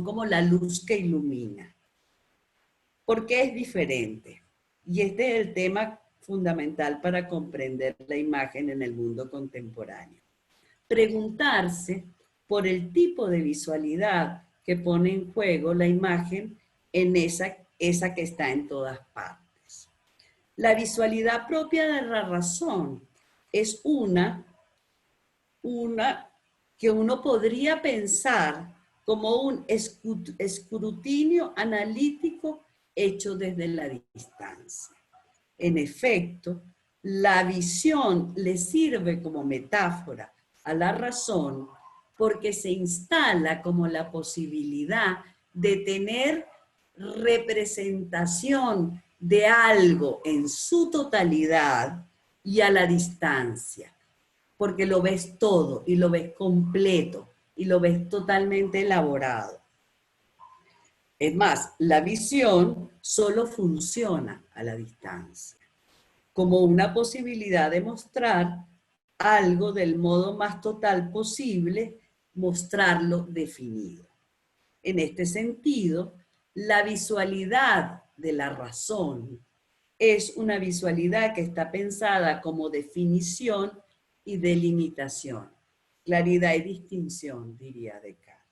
S1: como la luz que ilumina. ¿Por qué es diferente? Y este es el tema fundamental para comprender la imagen en el mundo contemporáneo. Preguntarse por el tipo de visualidad que pone en juego la imagen en esa que está en todas partes. La visualidad propia de la razón es una que uno podría pensar como un escrutinio analítico hecho desde la distancia. En efecto, la visión le sirve como metáfora a la razón porque se instala como la posibilidad de tener representación de algo en su totalidad y a la distancia, porque lo ves todo y lo ves completo y lo ves totalmente elaborado. Es más, la visión solo funciona a la distancia, como una posibilidad de mostrar algo del modo más total posible, mostrarlo definido. En este sentido, la visualidad de la razón es una visualidad que está pensada como definición y delimitación, claridad y distinción, diría Descartes.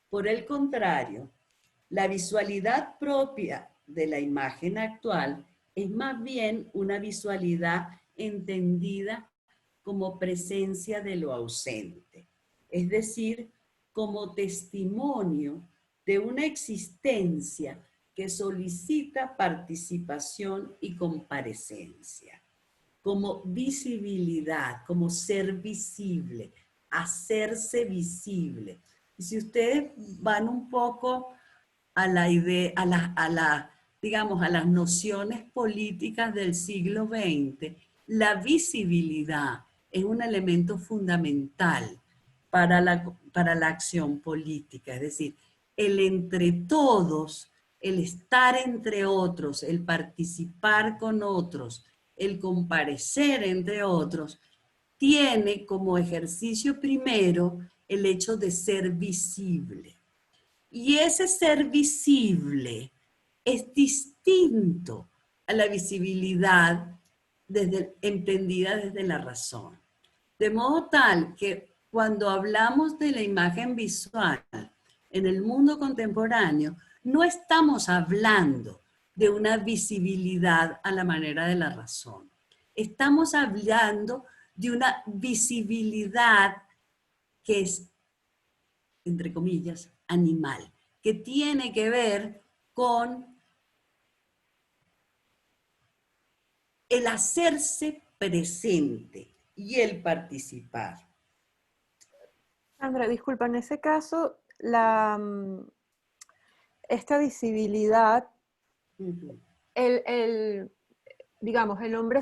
S1: Por el contrario, la visualidad propia de la imagen actual es más bien una visualidad entendida como presencia de lo ausente, es decir, como testimonio de una existencia que solicita participación y comparecencia, como visibilidad, como ser visible, hacerse visible. Y si ustedes van un poco a la idea, digamos, a las nociones políticas del siglo XX, la visibilidad es un elemento fundamental para la acción política, es decir, el entre todos, el estar entre otros, el participar con otros, el comparecer entre otros, tiene como ejercicio primero el hecho de ser visible. Y ese ser visible es distinto a la visibilidad entendida desde la razón. De modo tal que cuando hablamos de la imagen visual en el mundo contemporáneo, no estamos hablando de una visibilidad a la manera de la razón. Estamos hablando de una visibilidad que es, entre comillas, animal, que tiene que ver con el hacerse presente y el participar.
S3: Sandra, disculpa, en ese caso, esta visibilidad, digamos, el hombre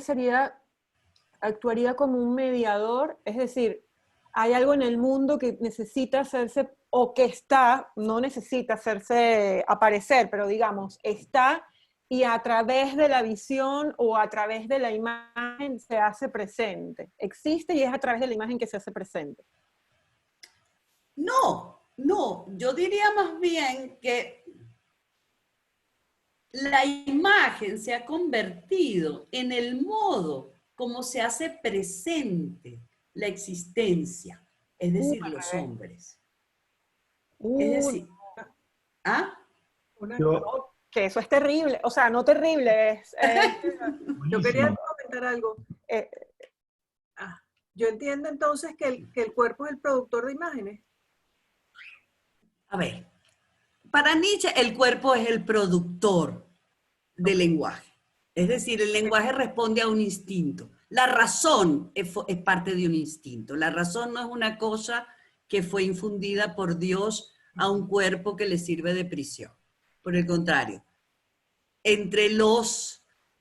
S3: actuaría como un mediador, es decir, hay algo en el mundo que necesita hacerse, o que está, no necesita aparecer, pero digamos, está, y a través de la visión o a través de la imagen se hace presente. Existe y es a través de la imagen que se hace presente.
S1: No, yo diría más bien que la imagen se ha convertido en el modo como se hace presente la existencia, es decir, los hombres. Es decir, ¿ah?
S3: Que eso es terrible, o sea, no terrible,
S6: Yo quería comentar algo. Yo entiendo entonces que el cuerpo es el productor de imágenes.
S1: A ver, para Nietzsche el cuerpo es el productor del lenguaje. Es decir, el lenguaje responde a un instinto. La razón es parte de un instinto. La razón no es una cosa que fue infundida por Dios a un cuerpo que le sirve de prisión. Por el contrario, entre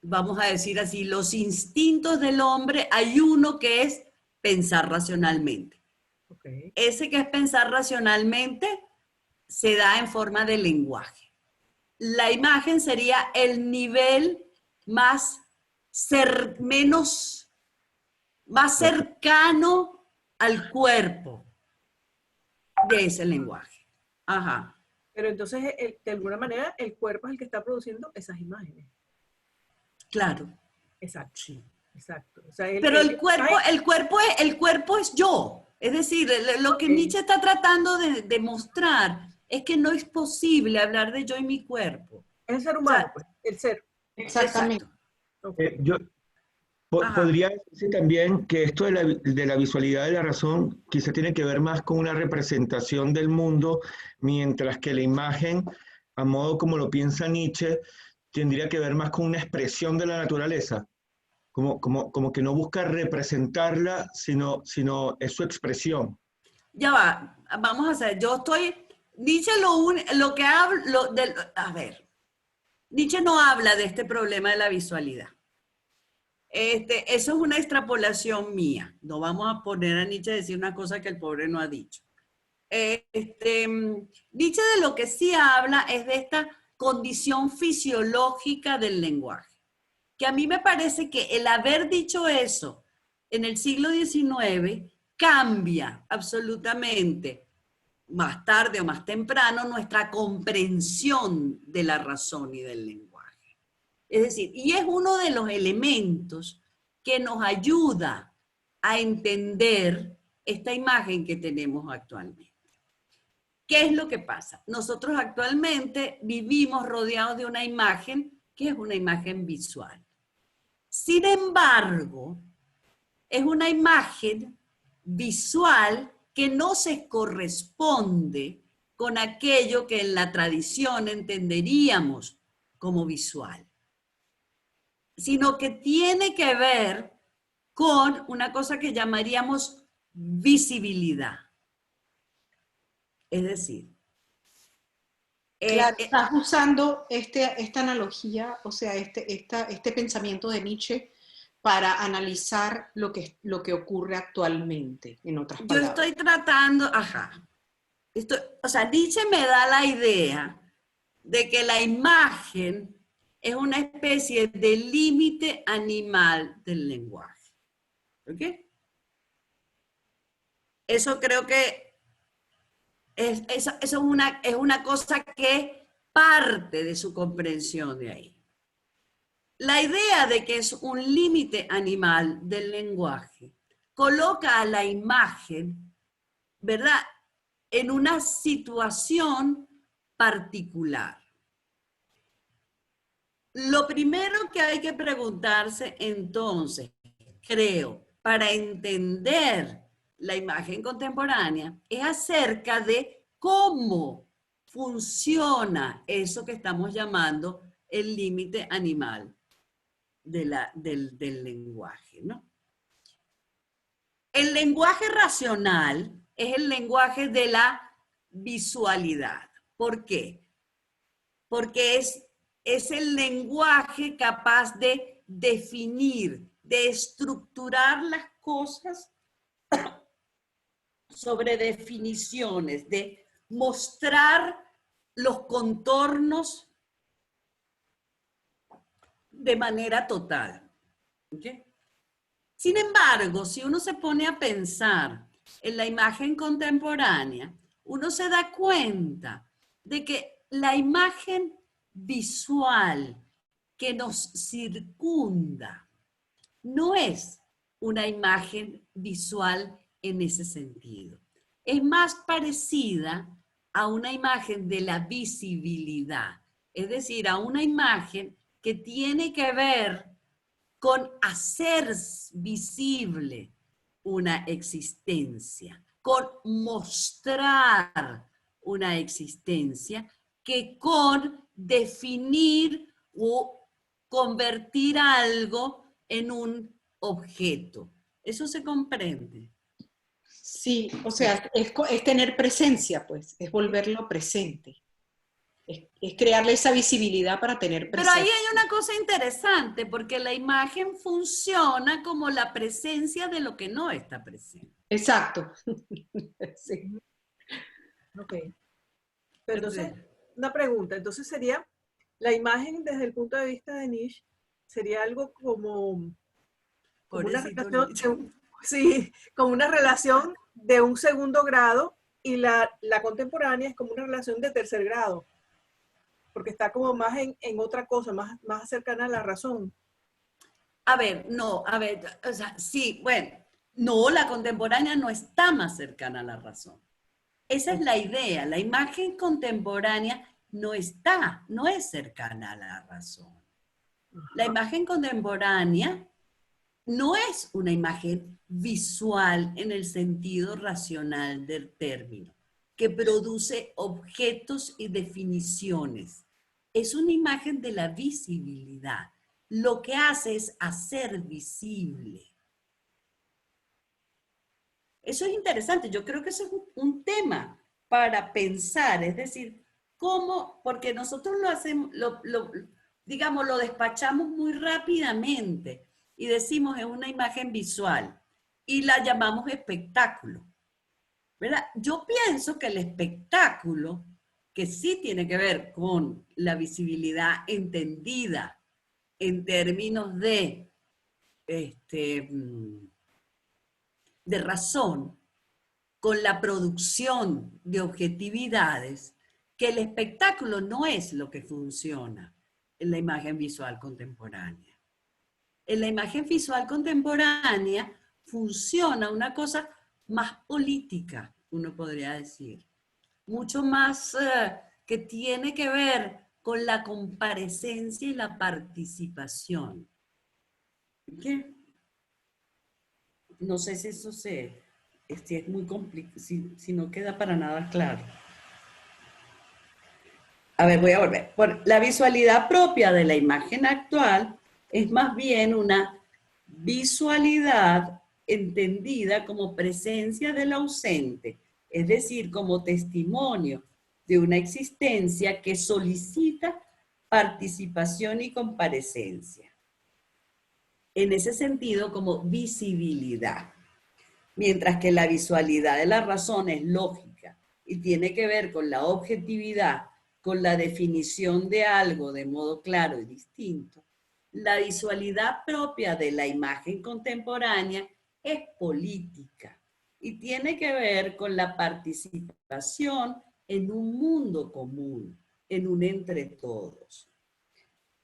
S1: vamos a decir así, los instintos del hombre hay uno que es pensar racionalmente.
S6: Okay.
S1: Ese que es pensar racionalmente se da en forma de lenguaje. La imagen sería el nivel más cercano al cuerpo de ese lenguaje. Ajá.
S6: Pero entonces, de alguna manera, el cuerpo es el que está produciendo esas imágenes.
S1: Claro.
S6: Exacto.
S1: Sí.
S6: Exacto. O sea,
S1: pero el cuerpo es yo. Es decir, lo que Nietzsche está tratando de demostrar es que no es posible hablar de yo y mi cuerpo.
S6: Es el ser humano,
S1: O
S6: pues, el ser.
S5: Exactamente.
S1: Exacto.
S4: Yo
S1: Ajá.
S4: podría decir también que esto de la visualidad de la razón quizá tiene que ver más con una representación del mundo, mientras que la imagen, a modo como lo piensa Nietzsche, tendría que ver más con una expresión de la naturaleza, como que no busca representarla, sino es su expresión.
S1: Ya va, vamos a hacer, yo estoy, Nietzsche lo que habla, a ver, Nietzsche no habla de este problema de la visualidad. Eso es una extrapolación mía. No vamos a poner a Nietzsche a decir una cosa que el pobre no ha dicho. Nietzsche de lo que sí habla es de esta condición fisiológica del lenguaje. Que a mí me parece que el haber dicho eso en el siglo XIX cambia absolutamente, más tarde o más temprano, nuestra comprensión de la razón y del lenguaje. Es decir, y es uno de los elementos que nos ayuda a entender esta imagen que tenemos actualmente. ¿Qué es lo que pasa? Nosotros actualmente vivimos rodeados de una imagen que es una imagen visual. Sin embargo, es una imagen visual que no se corresponde con aquello que en la tradición entenderíamos como visual, sino que tiene que ver con una cosa que llamaríamos visibilidad. Es decir,
S5: Claro, estás usando esta analogía, o sea, este pensamiento de Nietzsche para analizar lo que ocurre actualmente, en otras
S1: yo
S5: palabras.
S1: estoy tratando, o sea, Nietzsche me da la idea de que la imagen es una especie de límite animal del lenguaje. ¿Ok? Eso creo que eso es una cosa que parte de su comprensión de ahí. La idea de que es un límite animal del lenguaje coloca a la imagen, ¿verdad?, en una situación particular. Lo primero que hay que preguntarse entonces, creo, para entender la imagen contemporánea, es acerca de cómo funciona eso que estamos llamando el límite animal del lenguaje, ¿no? El lenguaje racional es el lenguaje de la visualidad. ¿Por qué? Porque es el lenguaje capaz de definir, de estructurar las cosas sobre definiciones, de mostrar los contornos de manera total. ¿Okay? Sin embargo, si uno se pone a pensar en la imagen contemporánea, uno se da cuenta de que la imagen visual que nos circunda no es una imagen visual en ese sentido. Es más parecida a una imagen de la visibilidad, es decir, a una imagen que tiene que ver con hacer visible una existencia, con mostrar una existencia, que con definir o convertir algo en un objeto. ¿Eso se comprende?
S5: Sí, o sea, es tener presencia, pues, es volverlo presente. Es crearle esa visibilidad para tener
S1: Pero
S5: presencia.
S1: ahí hay una cosa interesante, porque la imagen funciona como la presencia de lo que no está presente.
S5: Exacto. Sí.
S6: Ok. Pero entonces, una pregunta. Entonces sería, la imagen desde el punto de vista de Nietzsche, sería algo como una relación, sí, como una relación de un segundo grado, y la contemporánea es como una relación de tercer grado, porque está como más en otra cosa, más cercana a la razón.
S1: A ver, no, a ver, o sea, sí, bueno, no, la contemporánea no está más cercana a la razón. Esa es la idea. La imagen contemporánea no es cercana a la razón. La imagen contemporánea no es una imagen visual en el sentido racional del término, que produce objetos y definiciones. Es una imagen de la visibilidad. Lo que hace es hacer visible. Eso es interesante. Yo creo que eso es un tema para pensar, es decir, cómo, porque nosotros lo hacemos, digamos, lo despachamos muy rápidamente y decimos es una imagen visual y la llamamos espectáculo, ¿verdad? Yo pienso que el espectáculo, que sí tiene que ver con la visibilidad entendida en términos de razón, con la producción de objetividades, que el espectáculo no es lo que funciona en la imagen visual contemporánea. En la imagen visual contemporánea funciona una cosa más política, uno podría decir, mucho más que tiene que ver con la comparecencia y la participación. ¿Qué? No sé si eso es muy complicado, si no queda para nada claro. A ver, voy a volver. La visualidad propia de la imagen actual es más bien una visualidad entendida como presencia del ausente, es decir, como testimonio de una existencia que solicita participación y comparecencia. En ese sentido, como visibilidad. Mientras que la visualidad de la razón es lógica y tiene que ver con la objetividad, con la definición de algo de modo claro y distinto, la visualidad propia de la imagen contemporánea es política y tiene que ver con la participación en un mundo común, en un entre todos.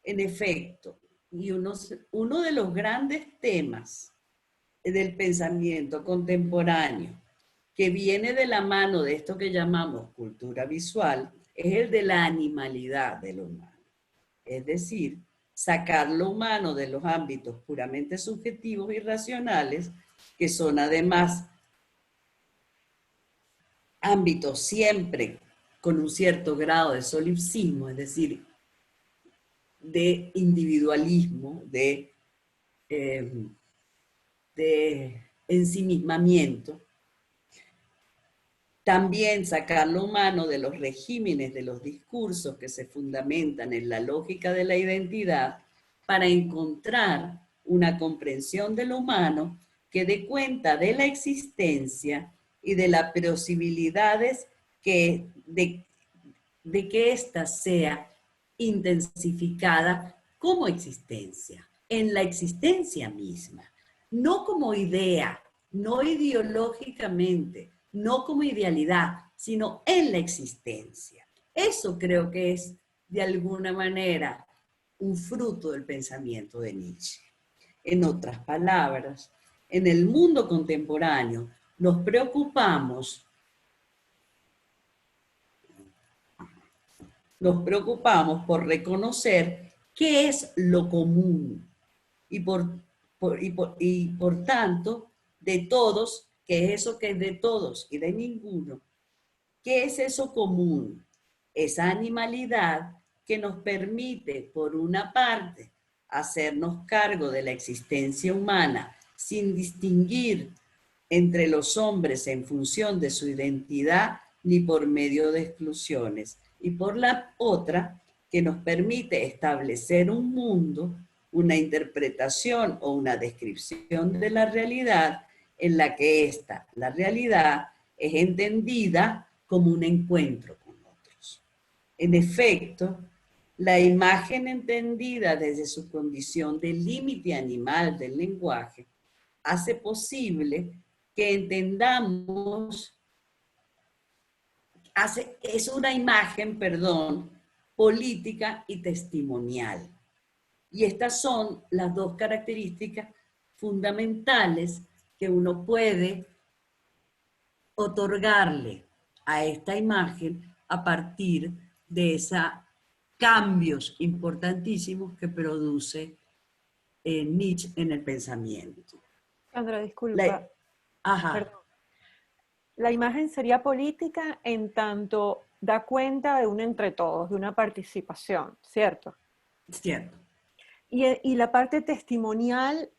S1: En efecto, y uno de los grandes temas del pensamiento contemporáneo que viene de la mano de esto que llamamos cultura visual es el de la animalidad de lo humano. Es decir, sacar lo humano de los ámbitos puramente subjetivos y racionales, que son además ámbitos siempre con un cierto grado de solipsismo, es decir, de individualismo, de ensimismamiento. También sacar lo humano de los regímenes, de los discursos que se fundamentan en la lógica de la identidad para encontrar una comprensión de lo humano que dé cuenta de la existencia y de las posibilidades de que ésta sea intensificada como existencia, en la existencia misma, no como idea, no ideológicamente, no como idealidad, sino en la existencia. Eso creo que es, de alguna manera, un fruto del pensamiento de Nietzsche. En otras palabras, en el mundo contemporáneo nos preocupamos por reconocer qué es lo común y por tanto de todos, ¿qué es eso que es de todos y de ninguno? ¿Qué es eso común? Esa animalidad que nos permite, por una parte, hacernos cargo de la existencia humana sin distinguir entre los hombres en función de su identidad ni por medio de exclusiones, y por la otra, que nos permite establecer un mundo, una interpretación o una descripción de la realidad en la que la realidad, es entendida como un encuentro con otros. En efecto, la imagen entendida desde su condición de límite animal del lenguaje hace posible que entendamos, es una imagen, política y testimonial. Y estas son las dos características fundamentales que uno puede otorgarle a esta imagen a partir de esos cambios importantísimos que produce Nietzsche en el pensamiento.
S3: Sandra, disculpa.
S1: Ajá.
S3: Perdón. La imagen sería política en tanto da cuenta de un entre todos, de una participación, ¿cierto?
S1: Cierto.
S3: Y la parte testimonial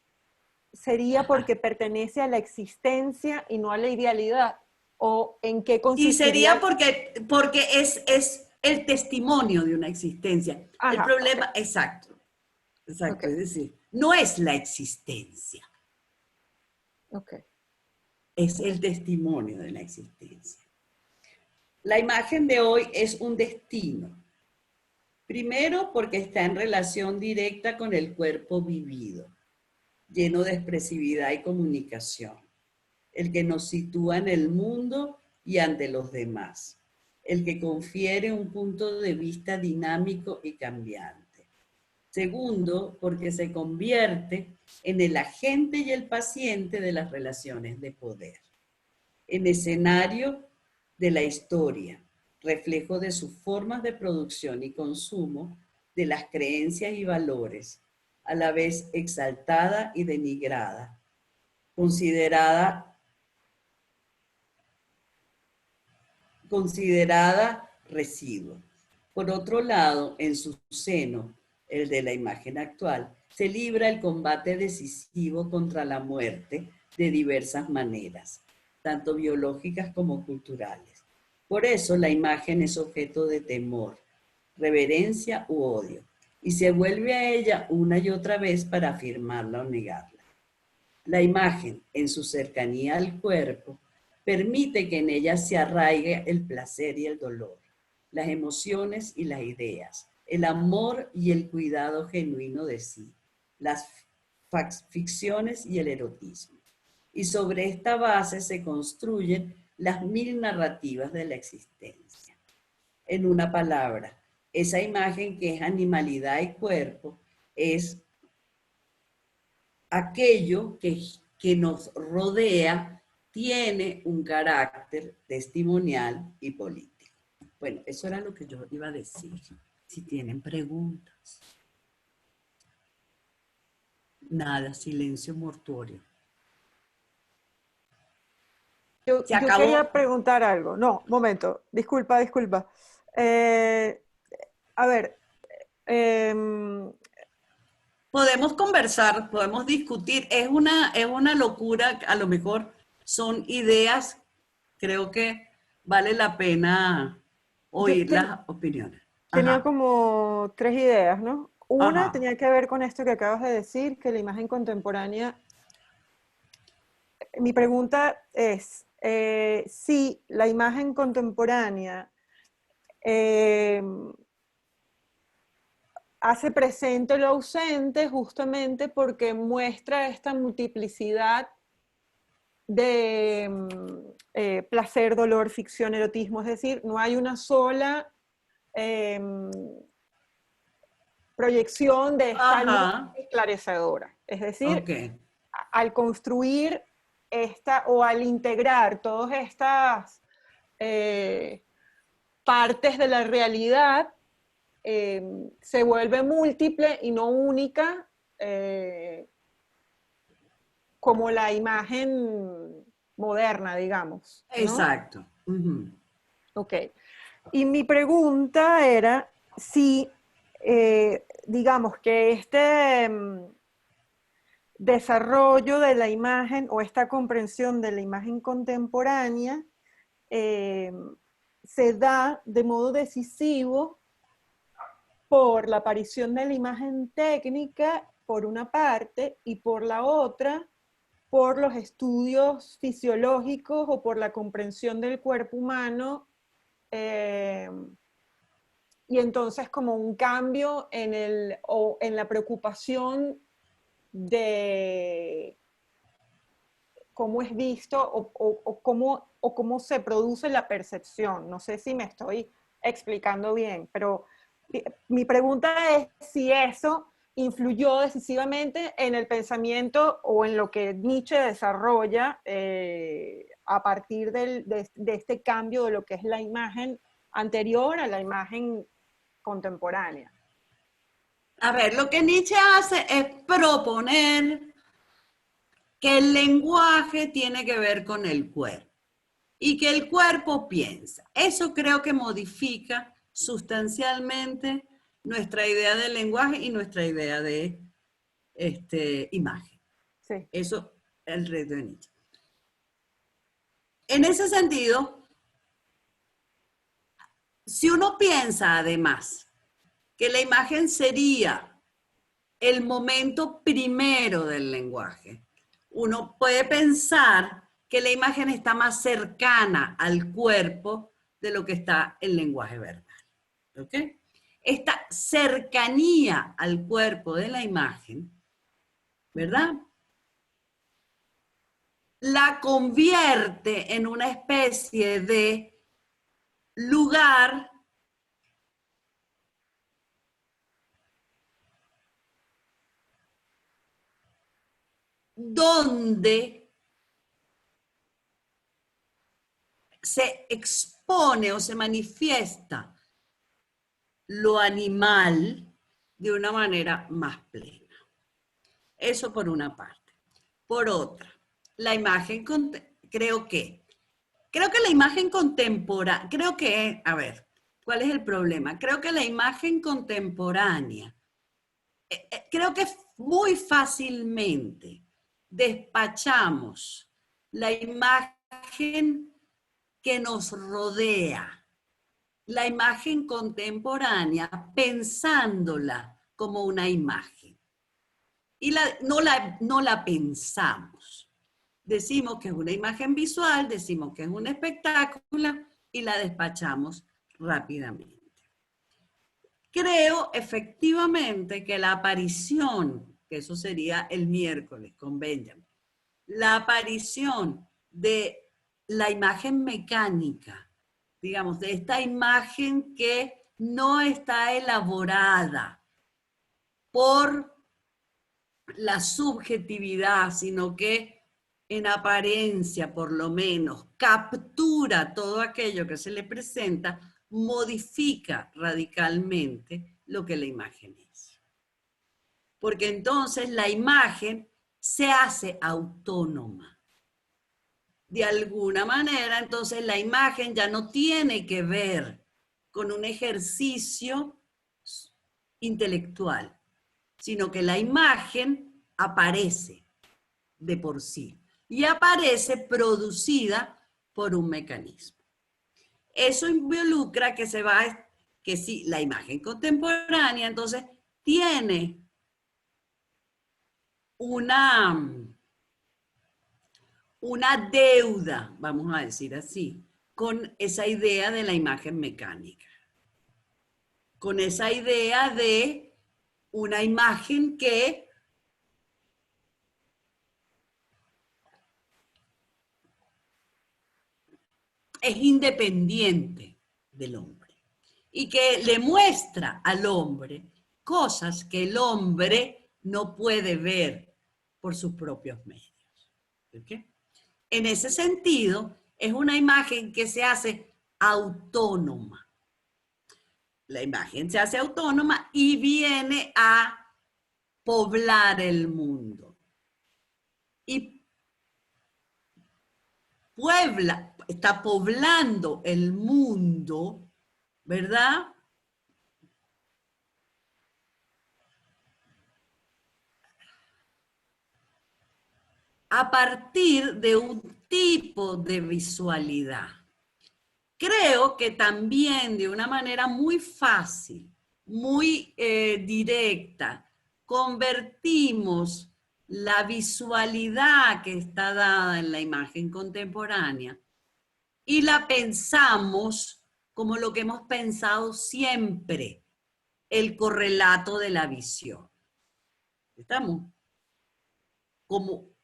S3: sería porque pertenece a la existencia y no a la idealidad. ¿O en qué
S1: Y
S3: consistiría?
S1: sería porque es el testimonio de una existencia.
S3: Ajá,
S1: el problema,
S3: okay.
S1: Exacto,
S3: Okay.
S1: es decir, no es la existencia,
S3: Okay.
S1: es el testimonio de la existencia. La imagen de hoy es un destino. Primero, porque está en relación directa con el cuerpo vivido, lleno de expresividad y comunicación, el que nos sitúa en el mundo y ante los demás, el que confiere un punto de vista dinámico y cambiante. Segundo, porque se convierte en el agente y el paciente de las relaciones de poder, en escenario de la historia, reflejo de sus formas de producción y consumo, de las creencias y valores, a la vez exaltada y denigrada, considerada residuo. Por otro lado, en su seno, el de la imagen actual, se libra el combate decisivo contra la muerte de diversas maneras, tanto biológicas como culturales. Por eso la imagen es objeto de temor, reverencia u odio, y se vuelve a ella una y otra vez para afirmarla o negarla. La imagen, en su cercanía al cuerpo, permite que en ella se arraigue el placer y el dolor, las emociones y las ideas, el amor y el cuidado genuino de sí, las ficciones y el erotismo. Y sobre esta base se construyen las 1000 narrativas de la existencia. En una palabra, esa imagen que es animalidad y cuerpo es aquello que nos rodea, tiene un carácter testimonial y político. Bueno, eso era lo que yo iba a decir. Si tienen preguntas. Nada, silencio mortuorio.
S3: Yo quería preguntar algo. No, momento. Disculpa. A ver.
S1: Podemos conversar, podemos discutir. Es una locura, a lo mejor son ideas, creo que vale la pena oír las opiniones.
S3: Tenía
S1: Ajá.
S3: como 3 ideas, ¿no? Una
S1: Ajá.
S3: tenía que ver con esto que acabas de decir, que la imagen contemporánea. Mi pregunta es, si la imagen contemporánea hace presente lo ausente justamente porque muestra esta multiplicidad de placer, dolor, ficción, erotismo, es decir, no hay una sola proyección de esta luz esclarecedora. Es decir, al construir o al integrar todas estas partes de la realidad, se vuelve múltiple y no única, como la imagen moderna, digamos, ¿no?
S1: Exacto.
S3: Ok. Y mi pregunta era si, digamos que este desarrollo de la imagen o esta comprensión de la imagen contemporánea se da de modo decisivo por la aparición de la imagen técnica, por una parte, y por la otra, por los estudios fisiológicos o por la comprensión del cuerpo humano, y entonces como un cambio en la preocupación de cómo es visto o cómo se produce la percepción. No sé si me estoy explicando bien, pero mi pregunta es si eso influyó decisivamente en el pensamiento o en lo que Nietzsche desarrolla a partir de este cambio de lo que es la imagen anterior a la imagen contemporánea.
S1: A ver, lo que Nietzsche hace es proponer que el lenguaje tiene que ver con el cuerpo y que el cuerpo piensa. Eso creo que modifica sustancialmente nuestra idea del lenguaje y nuestra idea de imagen.
S3: Sí.
S1: Eso es el reto de Nietzsche. En ese sentido, si uno piensa además que la imagen sería el momento primero del lenguaje, uno puede pensar que la imagen está más cercana al cuerpo de lo que está el lenguaje verbal. ¿Ok? Esta cercanía al cuerpo de la imagen, ¿verdad?, la convierte en una especie de lugar donde se expone o se manifiesta lo animal de una manera más plena. Eso por una parte. Por otra, la imagen, creo que la imagen contemporánea, a ver, ¿cuál es el problema? Creo que la imagen contemporánea, creo que muy fácilmente despachamos la imagen que nos rodea, la imagen contemporánea, pensándola como una imagen. Y no la pensamos. Decimos que es una imagen visual, decimos que es un espectáculo y la despachamos rápidamente. Creo efectivamente que la aparición, que eso sería el miércoles con Benjamin, la aparición de la imagen mecánica, digamos, de esta imagen que no está elaborada por la subjetividad, sino que en apariencia, por lo menos, captura todo aquello que se le presenta, modifica radicalmente lo que la imagen es. Porque entonces la imagen se hace autónoma. De alguna manera, entonces la imagen ya no tiene que ver con un ejercicio intelectual, sino que la imagen aparece de por sí y aparece producida por un mecanismo. Eso involucra que sí, la imagen contemporánea entonces tiene una deuda, vamos a decir así, con esa idea de la imagen mecánica, con esa idea de una imagen que es independiente del hombre y que le muestra al hombre cosas que el hombre no puede ver por sus propios medios. ¿Okay? En ese sentido, es una imagen que se hace autónoma. La imagen se hace autónoma y viene a poblar el mundo. Y está poblando el mundo, ¿verdad? A partir de un tipo de visualidad. Creo que también de una manera muy fácil, muy directa, convertimos la visualidad que está dada en la imagen contemporánea y la pensamos como lo que hemos pensado siempre, el correlato de la visión. ¿Estamos?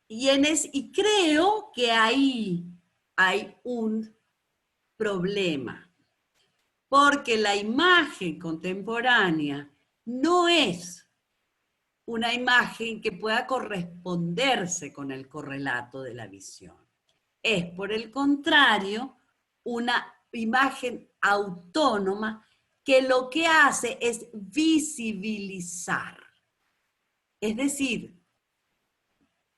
S1: Y creo que ahí hay un problema, porque la imagen contemporánea no es una imagen que pueda corresponderse con el correlato de la visión. Es, por el contrario, una imagen autónoma que lo que hace es visibilizar. Es decir,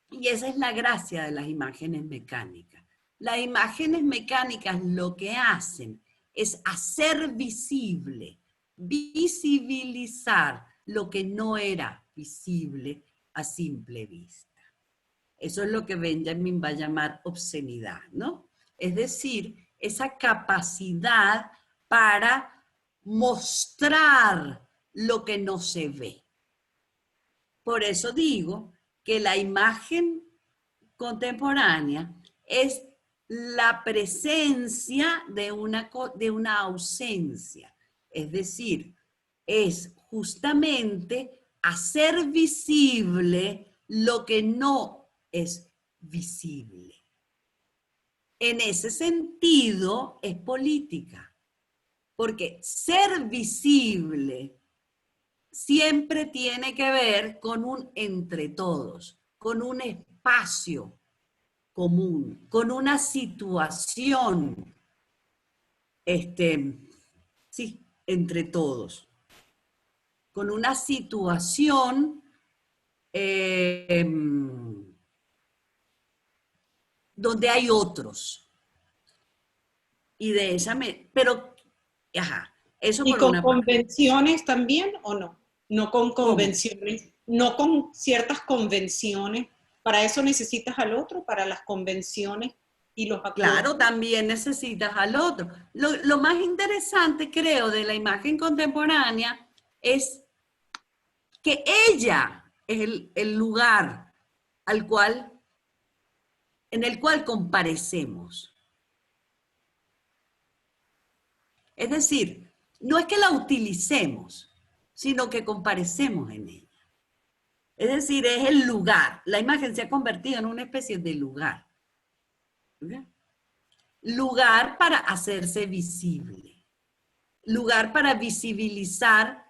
S1: y esa es la gracia de las imágenes mecánicas. Las imágenes mecánicas lo que hacen es hacer visible, visibilizar lo que no era visible a simple vista. Eso es lo que Benjamin va a llamar obscenidad, ¿no? Es decir, esa capacidad para mostrar lo que no se ve. Por eso digo que la imagen contemporánea es la presencia de una ausencia. Es decir, es justamente hacer visible lo que no es visible. En ese sentido es política, porque ser visible siempre tiene que ver con un entre todos, con un espacio común, con una situación, sí, entre todos, con una situación donde hay otros. Y de esa pero, ajá, eso
S5: ¿Y
S1: por
S5: con
S1: una parte.
S5: convenciones también o no? No con convenciones,
S1: ¿Cómo?
S5: no con ciertas convenciones. Para eso necesitas al otro, para las convenciones y los acuerdos.
S1: Claro, también necesitas al otro. Lo más interesante, creo, de la imagen contemporánea es que ella es el lugar en el cual comparecemos. Es decir, no es que la utilicemos, sino que comparecemos en ella. Es decir, es el lugar. La imagen se ha convertido en una especie de lugar. ¿Okay? Lugar para hacerse visible. Lugar para visibilizar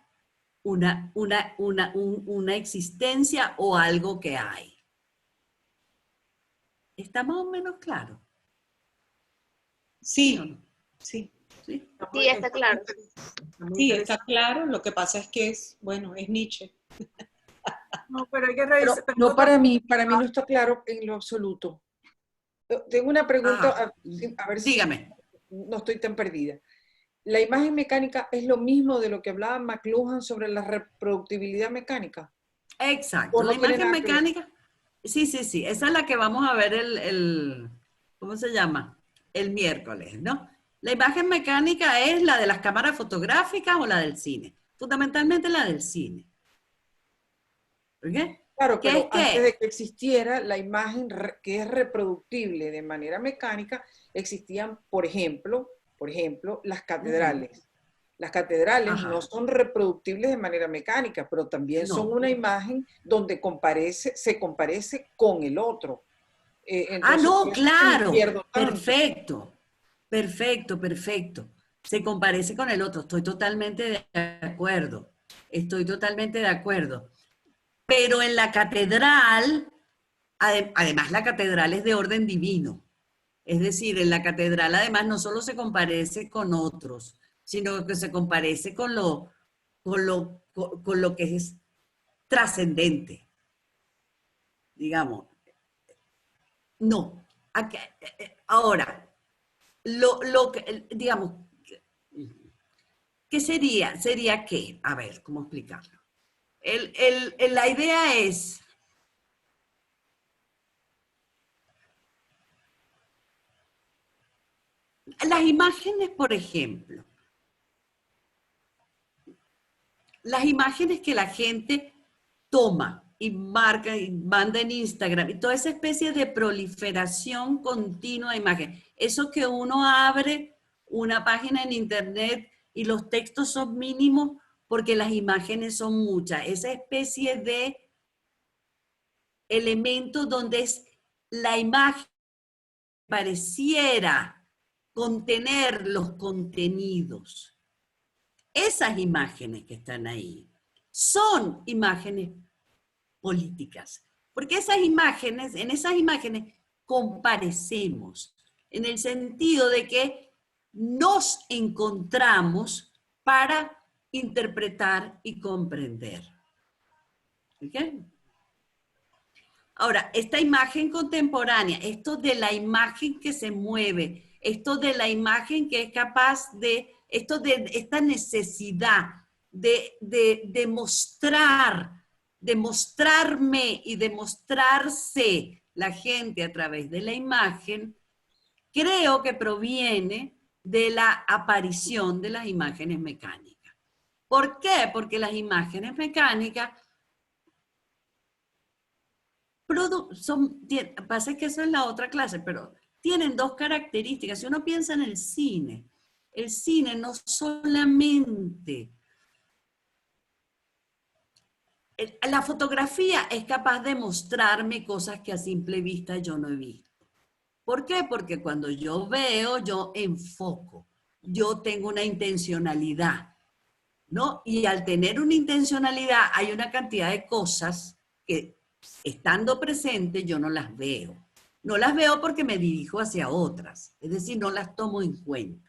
S1: una existencia o algo que hay. ¿Está más o menos claro?
S5: Sí,
S1: ¿Sí o no?
S5: sí.
S1: ¿Sí?
S7: Sí, está claro.
S5: Sí, está claro. Lo que pasa es que es Nietzsche.
S6: No, pero hay que
S8: Pero
S6: revisar.
S8: no, para mí no está claro en lo absoluto. Tengo una pregunta,
S1: Ajá.
S8: a ver si
S1: Dígame.
S8: no estoy tan perdida. ¿La imagen mecánica es lo mismo de lo que hablaba McLuhan sobre la reproductibilidad mecánica?
S1: Exacto.
S8: ¿O no
S1: La
S8: tiene
S1: imagen
S8: nada que ver?
S1: mecánica. Sí. Esa es la que vamos a ver ¿cómo se llama? El miércoles, ¿no? La imagen mecánica es la de las cámaras fotográficas o la del cine. Fundamentalmente la del cine. ¿Ok?
S8: Claro,
S1: ¿Qué es
S8: pero antes
S1: qué?
S8: de que existiera la imagen que es reproductible de manera mecánica, existían, por ejemplo, las catedrales. Las catedrales
S1: Ajá.
S8: no son reproductibles de manera mecánica, pero también son
S1: No.
S8: una imagen donde se comparece con el otro. Entonces,
S1: No,
S8: por eso es que me
S1: claro.
S8: pierdo tanto.
S1: Perfecto. Se comparece con el otro. Estoy totalmente de acuerdo. Pero en la catedral, además la catedral es de orden divino. Es decir, en la catedral además no solo se comparece con otros, sino que se comparece con lo que es trascendente. Digamos. No. Ahora, digamos, ¿qué sería? ¿Sería qué? A ver, ¿cómo explicarlo? La idea es las imágenes, por ejemplo, las imágenes que la gente toma y marca y manda en Instagram y toda esa especie de proliferación continua de imágenes. Eso que uno abre una página en internet y los textos son mínimos porque las imágenes son muchas. Esa especie de elemento donde es la imagen pareciera contener los contenidos. Esas imágenes que están ahí son imágenes políticas. Porque esas imágenes, en esas imágenes comparecemos, en el sentido de que nos encontramos para interpretar y comprender. ¿Ok? Ahora, esta imagen contemporánea, esto de la imagen que se mueve, esto de la imagen que es capaz de, esto de esta necesidad de mostrar, de mostrarme y de mostrarse la gente a través de la imagen, creo que proviene de la aparición de las imágenes mecánicas. ¿Por qué? Porque las imágenes mecánicas pasa que eso es la otra clase, pero tienen dos características. Si uno piensa en el cine no solamente... La fotografía es capaz de mostrarme cosas que a simple vista yo no he visto. ¿Por qué? Porque cuando yo veo, yo enfoco. Yo tengo una intencionalidad, ¿no? Y al tener una intencionalidad hay una cantidad de cosas que estando presente yo no las veo. No las veo porque me dirijo hacia otras, es decir, no las tomo en cuenta.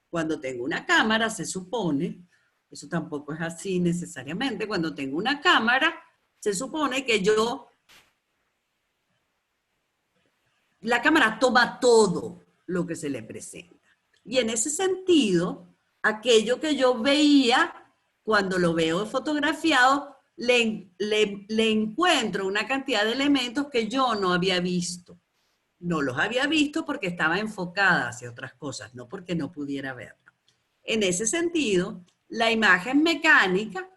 S1: Cuando tengo una cámara, se supone, eso tampoco es así necesariamente, cuando tengo una cámara, se supone que la cámara toma todo lo que se le presenta. Y en ese sentido, aquello que yo veía, cuando lo veo fotografiado, le encuentro una cantidad de elementos que yo no había visto. No los había visto porque estaba enfocada hacia otras cosas, no porque no pudiera verlo. En ese sentido, la imagen mecánica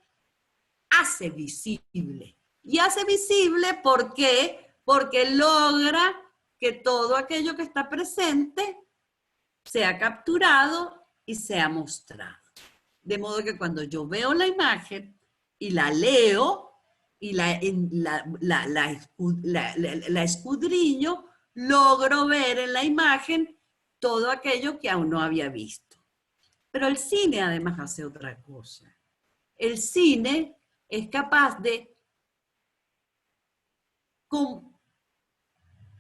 S1: hace visible. Y hace visible ¿por qué? Porque logra que todo aquello que está presente sea capturado y sea mostrado. De modo que cuando yo veo la imagen y la leo y la escudriño, logro ver en la imagen todo aquello que aún no había visto. Pero el cine además hace otra cosa. El cine es capaz de, con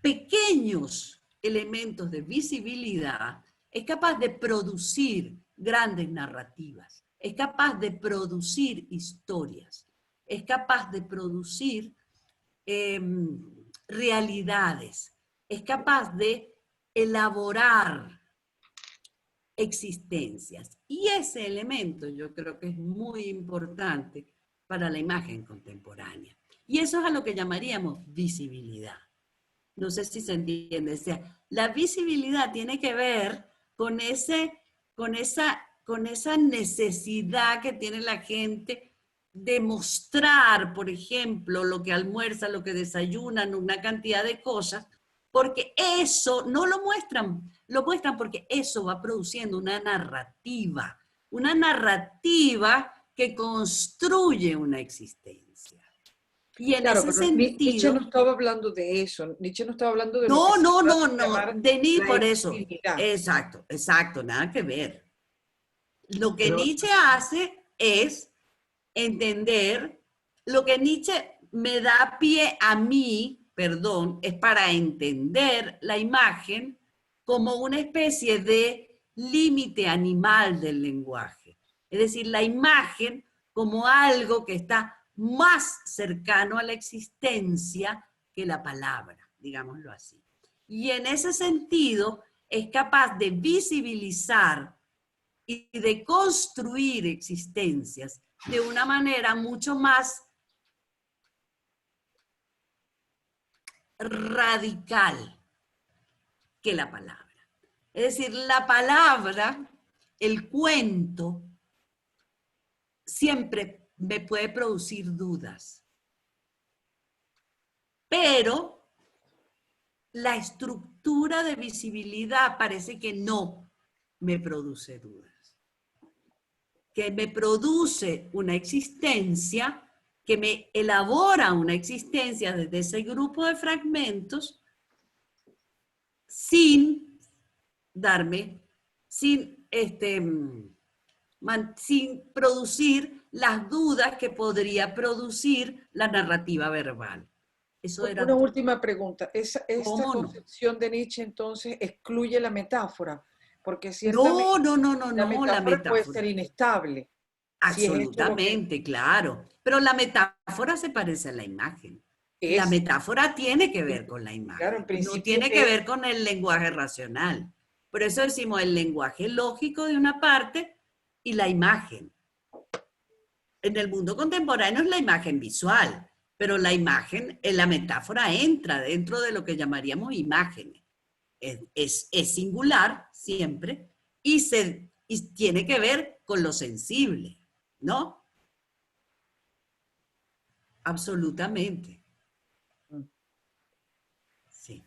S1: pequeños elementos de visibilidad, es capaz de producir grandes narrativas, es capaz de producir historias, es capaz de producir realidades, es capaz de elaborar existencias. Y ese elemento yo creo que es muy importante para la imagen contemporánea. Y eso es a lo que llamaríamos visibilidad. No sé si se entiende. O sea, la visibilidad tiene que ver con esa necesidad que tiene la gente de mostrar, por ejemplo, lo que almuerzan, lo que desayunan, una cantidad de cosas, porque eso no lo muestran porque eso va produciendo una narrativa que construye una existencia. Y en ese sentido...
S8: Nietzsche no estaba hablando de eso, Nietzsche no estaba hablando de
S1: no, de Nietzsche,
S8: la
S1: por eso.
S8: existividad.
S1: Exacto, nada que ver. Lo que Nietzsche hace es entender, lo que Nietzsche me da pie a mí, es para entender la imagen como una especie de límite animal del lenguaje. Es decir, la imagen como algo que está más cercano a la existencia que la palabra, digámoslo así. Y en ese sentido es capaz de visibilizar y de construir existencias de una manera mucho más radical que la palabra. Es decir, la palabra, el cuento, siempre me puede producir dudas. Pero la estructura de visibilidad parece que no me produce dudas. Que me produce una existencia, que me elabora una existencia desde ese grupo de fragmentos sin producir las dudas que podría producir la narrativa verbal. Eso era
S8: Una
S1: todo.
S8: última pregunta. Esta
S1: ¿Cómo no?
S8: concepción de Nietzsche entonces excluye la metáfora, porque
S1: No,
S8: ciertamente
S1: no, no, no,
S8: la
S1: no, la
S8: metáfora puede
S1: metáfora.
S8: ser inestable. Si es esto lo que
S1: Absolutamente, claro. Pero la metáfora se parece a la imagen. La
S8: es,
S1: metáfora tiene que ver con la imagen.
S8: claro, en
S1: No
S8: principio
S1: tiene que
S8: es-
S1: ver con el lenguaje racional. Por eso decimos el lenguaje lógico de una parte y la imagen. En el mundo contemporáneo es la imagen visual, pero la imagen, la metáfora entra dentro de lo que llamaríamos imágenes. Es singular siempre y tiene que ver con lo sensible, ¿no? Absolutamente. Sí.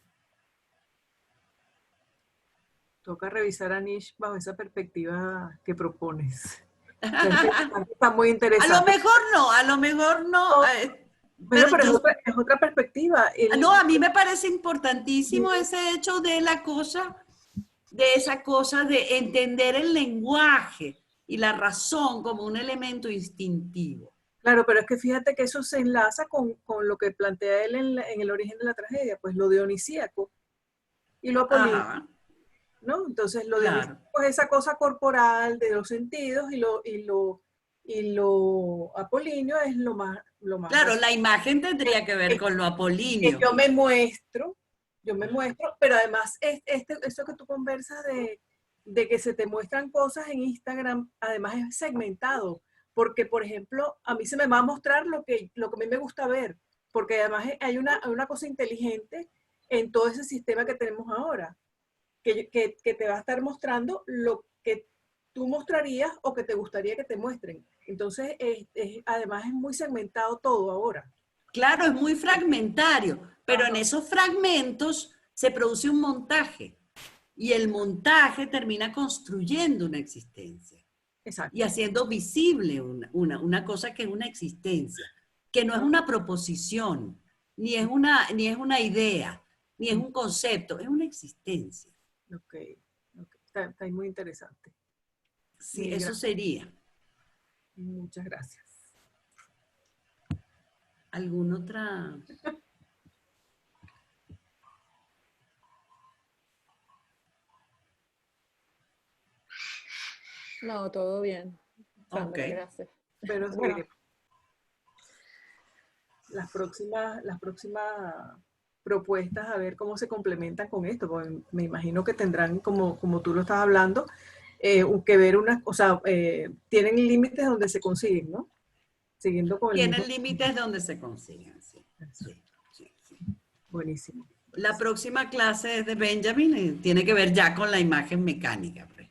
S6: Toca revisar a Nietzsche bajo esa perspectiva que propones. Está muy
S1: A
S6: interesante.
S1: lo mejor no.
S6: Bueno, pero
S1: yo-
S6: es otra perspectiva.
S1: no, a mí me parece importantísimo ese hecho de esa cosa de entender el lenguaje y la razón como un elemento instintivo.
S6: Claro, pero es que fíjate que eso se enlaza con lo que plantea él en el origen de la tragedia, pues lo dionisíaco y lo apolíneo,
S1: Ajá,
S6: ¿no? Entonces lo
S1: claro.
S6: dionisíaco es esa cosa corporal de los sentidos y lo apolíneo es lo más
S1: Claro, la imagen tendría que ver con lo
S6: que
S1: apolíneo.
S6: yo me muestro, pero además eso que tú conversas de que se te muestran cosas en Instagram, además es segmentado, porque por ejemplo, a mí se me va a mostrar lo que a mí me gusta ver, porque además hay una cosa inteligente en todo ese sistema que tenemos ahora, que te va a estar mostrando lo que tú mostrarías o que te gustaría que te muestren. Entonces, además es muy segmentado todo ahora.
S1: Claro, es muy fragmentario, pero en esos fragmentos se produce un montaje y el montaje termina construyendo una existencia
S6: Exacto.
S1: y haciendo visible una cosa que es una existencia, que no es una proposición, ni es una idea, ni es un concepto, es una existencia.
S6: Ok. Está muy interesante.
S1: Sí,
S6: Mil
S1: eso
S6: gracias.
S1: sería.
S6: Muchas gracias.
S1: ¿Alguna otra?
S3: No, todo bien. Sandra,
S1: Ok.
S3: gracias.
S6: Pero
S3: Bueno.
S6: las próximas propuestas, a ver cómo se complementan con esto, porque me imagino que tendrán, como tú lo estás hablando, que ver tienen límites donde se consiguen, ¿no? Siguiendo con el
S1: Tienen
S6: mismo.
S1: límites donde se consiguen, sí. Sí.
S6: Buenísimo.
S1: La próxima clase es de Benjamin y tiene que ver ya con la imagen mecánica. Pues.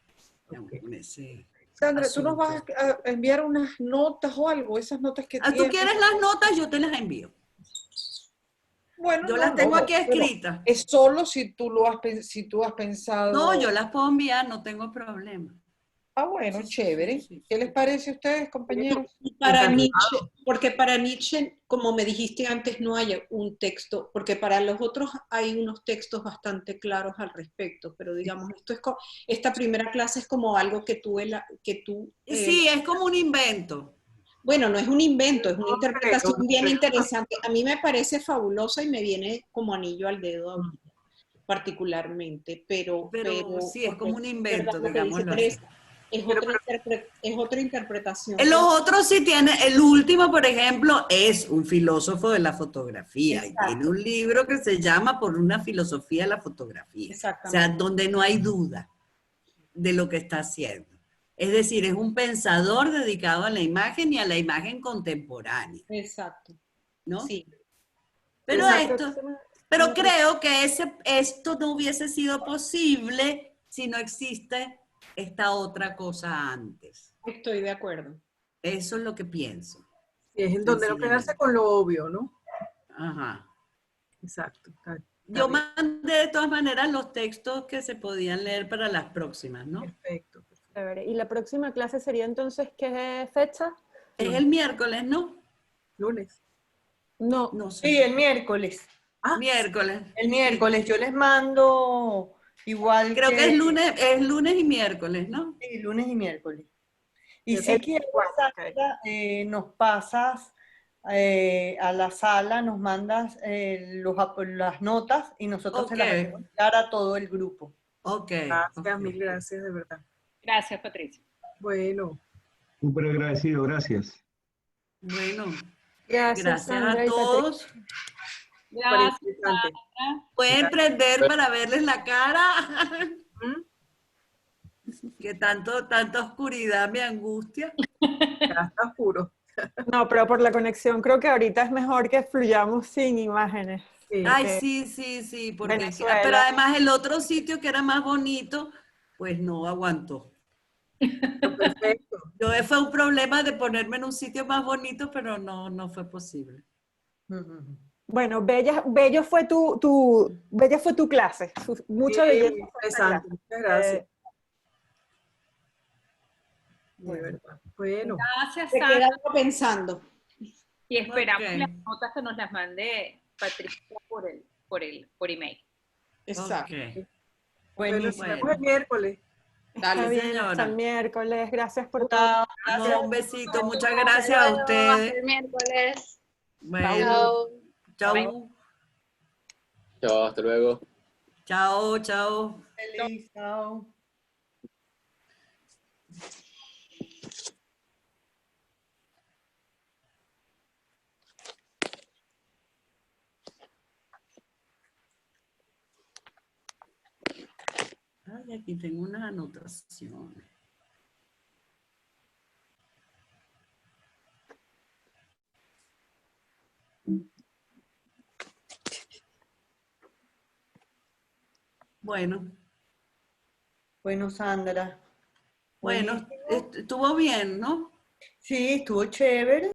S6: Ok.
S1: Con ese
S8: Sandra, ¿tú nos vas
S1: asunto.
S8: a enviar unas notas o algo? Esas notas que
S1: ¿Tú
S8: tienes.
S1: quieres las notas? Yo te las envío.
S8: Bueno,
S1: Yo
S8: no,
S1: las tengo
S8: no,
S1: aquí
S8: pero
S1: escritas.
S8: es solo si tú has pensado.
S1: No, yo las puedo enviar, no tengo problema.
S8: Ah, bueno,
S1: Sí,
S8: chévere.
S1: sí.
S8: ¿Qué les parece a ustedes, compañeros?
S5: Y para
S6: Encantado.
S5: Nietzsche, porque para Nietzsche, como me dijiste antes, no hay un texto, porque para los otros hay unos textos bastante claros al respecto, pero digamos, esta primera clase es como algo que tú
S1: Sí, es como un invento.
S5: bueno, no es un invento, es una
S6: No
S5: interpretación
S6: creo, no
S5: bien
S6: creo.
S5: interesante. A mí me parece fabulosa y me viene como anillo al dedo ahorita, particularmente, pero
S1: Sí, es como un
S5: porque es
S1: invento,
S5: verdad lo que dice
S1: digámoslo así.
S5: Teresa, es otra interpretación.
S1: En los otros sí tiene, el último, por ejemplo, es un filósofo de la fotografía y
S5: Exacto.
S1: tiene un libro que se llama Por una filosofía de la fotografía. O sea,
S5: Exactamente.
S1: donde no hay duda de lo que está haciendo. Es decir, es un pensador dedicado a la imagen y a la imagen contemporánea,
S5: Exacto.
S1: ¿no?
S5: Sí.
S1: Pero
S3: Exacto.
S1: pero creo que esto no hubiese sido posible si no existe esta otra cosa antes.
S5: Estoy de acuerdo.
S1: Eso es lo que pienso.
S6: Sí, es en donde no quedarse con lo obvio, ¿no?
S1: Ajá.
S6: Exacto.
S1: Yo mandé de todas maneras los textos que se podían leer para las próximas, ¿no?
S6: Perfecto.
S3: Chévere. ¿Y la próxima clase sería entonces qué fecha?
S1: Es el miércoles, ¿no?
S6: Lunes.
S3: No.
S1: No sé.
S2: Sí, el miércoles.
S1: Miércoles.
S2: El miércoles yo les mando igual
S1: Creo que es lunes y miércoles, ¿no?
S2: Sí, lunes y miércoles. Y si quieres, Sandra, nos pasas a la sala, nos mandas las notas y nosotros se las hacemos llegar a todo el grupo.
S1: Ok.
S6: Gracias, mil gracias, de verdad.
S7: Gracias, Patricia.
S6: Bueno.
S4: Súper agradecido, gracias.
S1: Bueno,
S3: Gracias, Sandra
S1: a
S3: y
S1: todos.
S7: Gracias.
S6: Interesante.
S1: Pueden prender para verles la cara. Que tanta oscuridad me angustia.
S6: Ya está oscuro.
S3: No, pero por la conexión creo que ahorita es mejor que fluyamos sin imágenes.
S6: Sí.
S1: Ay, sí, porque
S3: Venezuela.
S1: pero además el otro sitio que era más bonito, pues no aguantó.
S6: Perfecto.
S1: Fue un problema de ponerme en un sitio más bonito, pero no fue posible.
S3: Bueno, Bello fue Bella fue tu clase. Mucha
S6: Sí,
S3: belleza.
S6: interesante. Muchas gracias. De verdad. Bueno.
S7: Gracias,
S5: Se
S7: Sandra.
S5: quedaron pensando.
S7: Y esperamos
S1: Ok.
S7: las notas que nos las mande Patricia por email.
S5: Exacto.
S1: Ok.
S6: Bueno, nos
S2: Buenísimo.
S6: vemos el miércoles.
S3: Está
S1: Dale,
S3: bien,
S1: señora.
S3: hasta el miércoles. Gracias por todo.
S2: Chao,
S1: No,
S2: gracias.
S1: un besito, muchas gracias a ustedes.
S7: El miércoles.
S1: Bueno, chao.
S9: Chao, hasta luego.
S1: Chao.
S2: Feliz, chao.
S1: Ay, aquí tengo unas anotaciones. Bueno,
S2: Bueno, Sandra.
S1: bueno,
S2: Buenísimo.
S1: estuvo bien, ¿no?
S2: Sí, estuvo chévere.